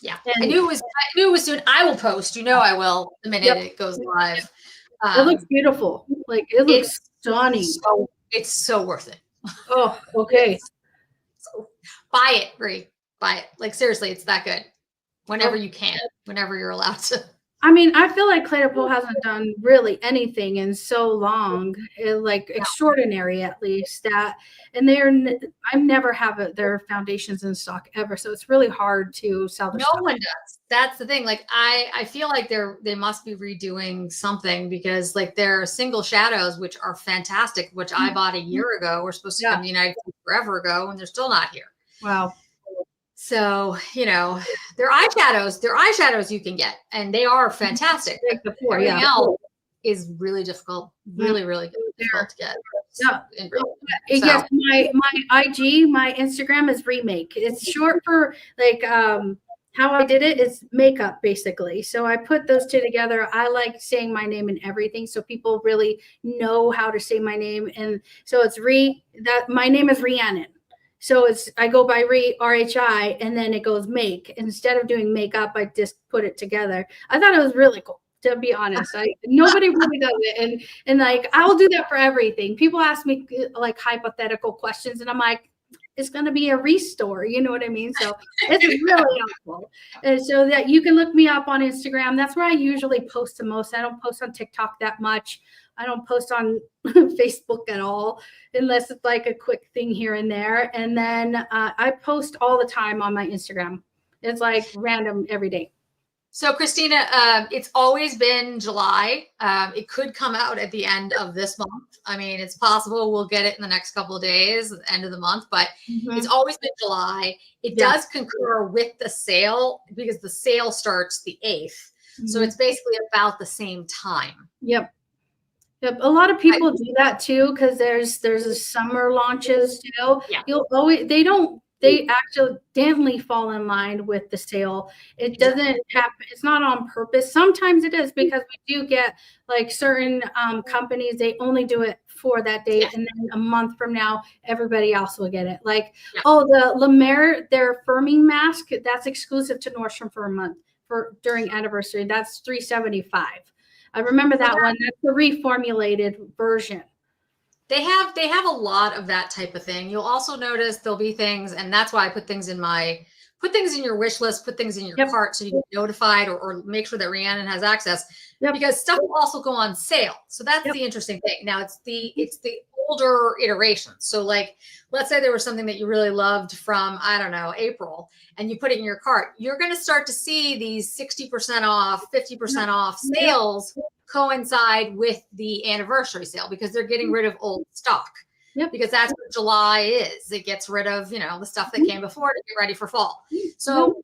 Speaker 1: Yeah, I knew it was soon. I will post. You know, I will the minute it goes live.
Speaker 2: It looks beautiful. Like it looks stunning.
Speaker 1: It's so worth it.
Speaker 2: Oh, okay.
Speaker 1: So buy it, Brie. Buy it. Like seriously, it's that good. Whenever you can, whenever you're allowed to.
Speaker 2: I mean, I feel like Clé de Peau hasn't done really anything in so long, like extraordinary at least. That, and I never have their foundations in stock ever, so it's really hard to sell their stuff.
Speaker 1: No one does. That's the thing. Like I feel like they must be redoing something because like their single shadows, which are fantastic, which I bought a year ago, were supposed to come to the United States forever ago, and they're still not here.
Speaker 2: Wow.
Speaker 1: So, you know, they're eyeshadows you can get, and they are fantastic. Everything else is really difficult, really difficult to get.
Speaker 2: Yes, my IG, my Instagram is Remake. It's short for like how I did it is makeup basically. So I put those two together. I like saying my name and everything, so people really know how to say my name. And so it's my name is Rhiannon. So I go by RHI, and then it goes make. Instead of doing makeup, I just put it together. I thought it was really cool, to be honest. Nobody really does it. And like, I will do that for everything. People ask me like hypothetical questions, and I'm like, it's going to be a restore. You know what I mean? So it's really helpful. And so that you can look me up on Instagram. That's where I usually post the most. I don't post on TikTok that much. I don't post on Facebook at all, unless it's like a quick thing here and there. And then I post all the time on my Instagram. It's like random every day.
Speaker 1: So Christina, it's always been July. It could come out at the end of this month. I mean, it's possible we'll get it in the next couple of days, at the end of the month, but it's always been July. It does concur with the sale because the sale starts the 8th. So it's basically about the same time.
Speaker 2: Yep. A lot of people do that too because there's a summer launches too. Yeah. They accidentally fall in line with the sale. It doesn't happen. It's not on purpose. Sometimes it is because we do get like certain companies, they only do it for that date. And then a month from now, everybody else will get it. Like, the La Mer, their firming mask, that's exclusive to Nordstrom for a month during anniversary. That's $375. I remember that one. That's the reformulated version.
Speaker 1: They have a lot of that type of thing. You'll also notice there'll be things, and that's why I put things in your wish list, put things in your cart so you get notified or make sure that Rhiannon has access because stuff will also go on sale. So that's the interesting thing. Now it's the older iterations. So like, let's say there was something that you really loved from, I don't know, April, and you put it in your cart. You're going to start to see these 60% off, 50% off sales coincide with the anniversary sale because they're getting rid of old stock. Because that's what July is. It gets rid of, the stuff that came before to get ready for fall. So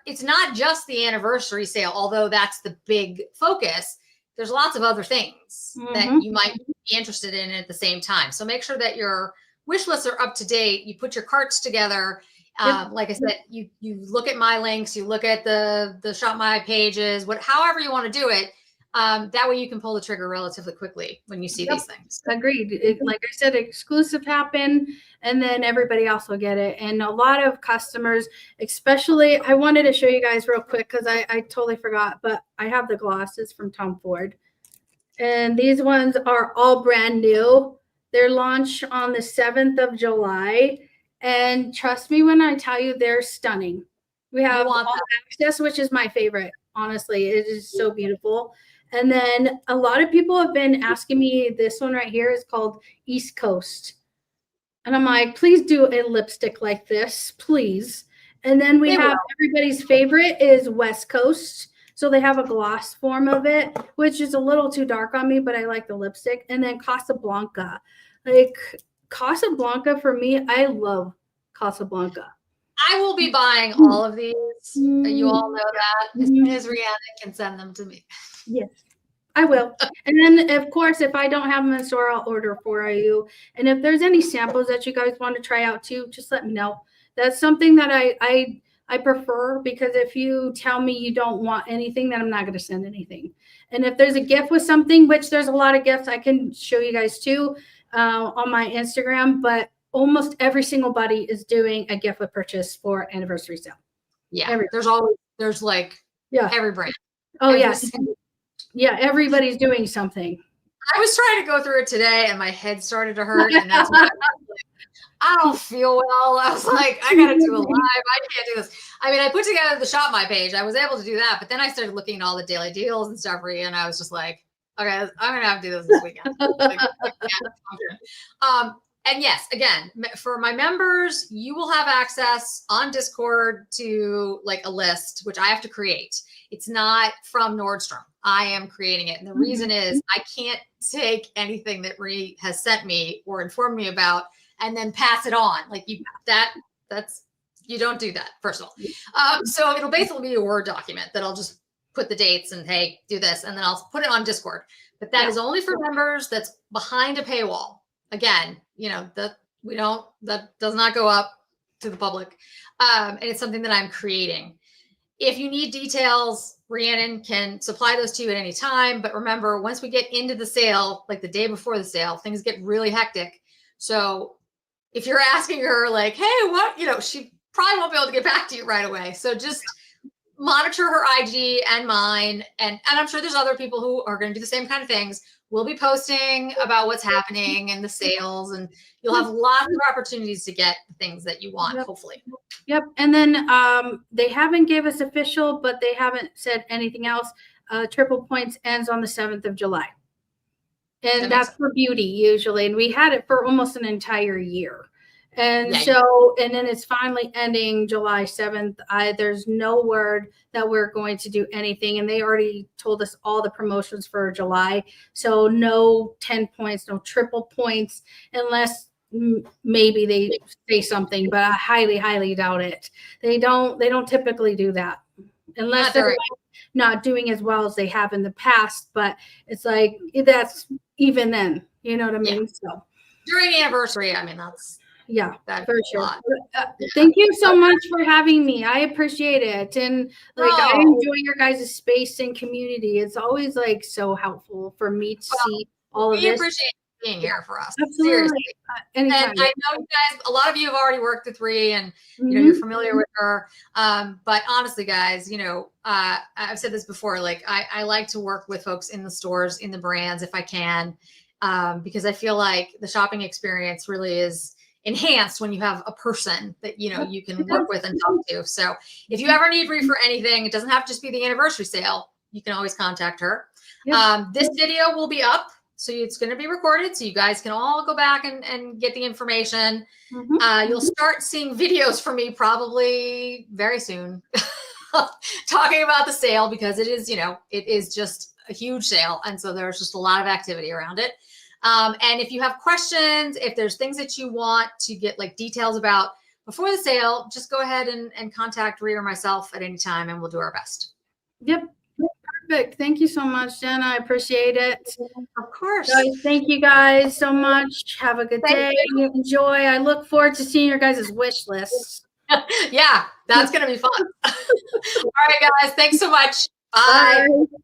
Speaker 1: it's not just the anniversary sale, although that's the big focus. There's lots of other things that you might be interested in at the same time. So make sure that your wish lists are up to date. You put your carts together. Like I said, you look at my links, you look at the Shop My pages, however you want to do it. That way you can pull the trigger relatively quickly when you see these things.
Speaker 2: Agreed. Like I said, exclusive happen, and then everybody else will get it. And a lot of customers, especially, I wanted to show you guys real quick because I totally forgot, but I have the glosses from Tom Ford. And these ones are all brand new. They're launched on the 7th of July. And trust me when I tell you, they're stunning. We have all access, which is my favorite. Honestly, it is so beautiful. And then a lot of people have been asking me, this one right here is called East Coast. And I'm like, please do a lipstick like this, please. And then we have everybody's favorite is West Coast. So they have a gloss form of it, which is a little too dark on me, but I like the lipstick. And then Casablanca. Like Casablanca for me, I love Casablanca.
Speaker 1: I will be buying all of these. You all know that. As soon as Rihanna can send them to me.
Speaker 2: Yes, I will. And then, of course, if I don't have them in store, I'll order for you. And if there's any samples that you guys want to try out too, just let me know. That's something that I prefer, because if you tell me you don't want anything, then I'm not going to send anything. And if there's a gift with something, which there's a lot of gifts I can show you guys too on my Instagram, but almost every single buddy is doing a gift with purchase for anniversary sale.
Speaker 1: Yeah, there's like every brand.
Speaker 2: Oh yeah. Yeah, everybody's doing something.
Speaker 1: I was trying to go through it today and my head started to hurt, and that's why I don't feel well. I was like, I gotta do a live. I can't do this. I mean, I put together the Shop My page. I was able to do that, but then I started looking at all the daily deals and stuff, and I was just like, okay, I'm gonna have to do this weekend. And yes, again, for my members, you will have access on Discord to like a list, which I have to create. It's not from Nordstrom. I am creating it. And the reason is I can't take anything that Ree has sent me or informed me about and then pass it on. Like you don't do that, first of all. So it'll basically be a Word document that I'll just put the dates and, hey, do this. And then I'll put it on Discord. But that is only for members. That's behind a paywall. Again, that does not go up to the public. And it's something that I'm creating. If you need details, Rhiannon can supply those to you at any time. But remember, once we get into the sale, like the day before the sale, things get really hectic. So if you're asking her like, hey, what, she probably won't be able to get back to you right away. So just monitor her IG and mine. And I'm sure there's other people who are going to do the same kind of things. We'll be posting about what's happening and the sales, and you'll have lots of opportunities to get the things that you want, hopefully.
Speaker 2: Yep. And then they haven't gave us official, but they haven't said anything else. Triple Points ends on the 7th of July. And that's for beauty usually. And we had it for almost an entire year. And and then it's finally ending July 7th. There's no word that we're going to do anything. And they already told us all the promotions for July. So no 10 points, no triple points, unless maybe they say something, but I highly, highly doubt it. They don't typically do that unless they're not doing as well as they have in the past. But it's like, that's even then, you know what I mean? So
Speaker 1: during anniversary, I mean, that's
Speaker 2: for sure. Thank you so much for having me. I appreciate it. And I enjoy your guys' space and community. It's always like so helpful for me to see all of this.
Speaker 1: We appreciate being here for us.
Speaker 2: Absolutely.
Speaker 1: Seriously.
Speaker 2: Anytime.
Speaker 1: And I know you guys, a lot of you have already worked with Ree and you're familiar with her. But honestly, guys, I've said this before, like I like to work with folks in the stores, in the brands, if I can, because I feel like the shopping experience really is enhanced when you have a person that you can work with and talk to. So if you ever need Ree for anything, it doesn't have to just be the anniversary sale. You can always contact her. This video will be up, so it's going to be recorded, so you guys can all go back and get the information. You'll start seeing videos from me probably very soon talking about the sale, because it is just a huge sale, and so there's just a lot of activity around it. And if you have questions, if there's things that you want to get like details about before the sale, just go ahead and contact Rhea or myself at any time, and we'll do our best.
Speaker 2: Yep. Perfect. Thank you so much, Jen. I appreciate it.
Speaker 1: Of course.
Speaker 2: Guys, thank you guys so much. Have a good day. Enjoy. I look forward to seeing your guys' wish lists.
Speaker 1: Yeah, that's going to be fun. All right, guys. Thanks so much. Bye.
Speaker 2: Bye.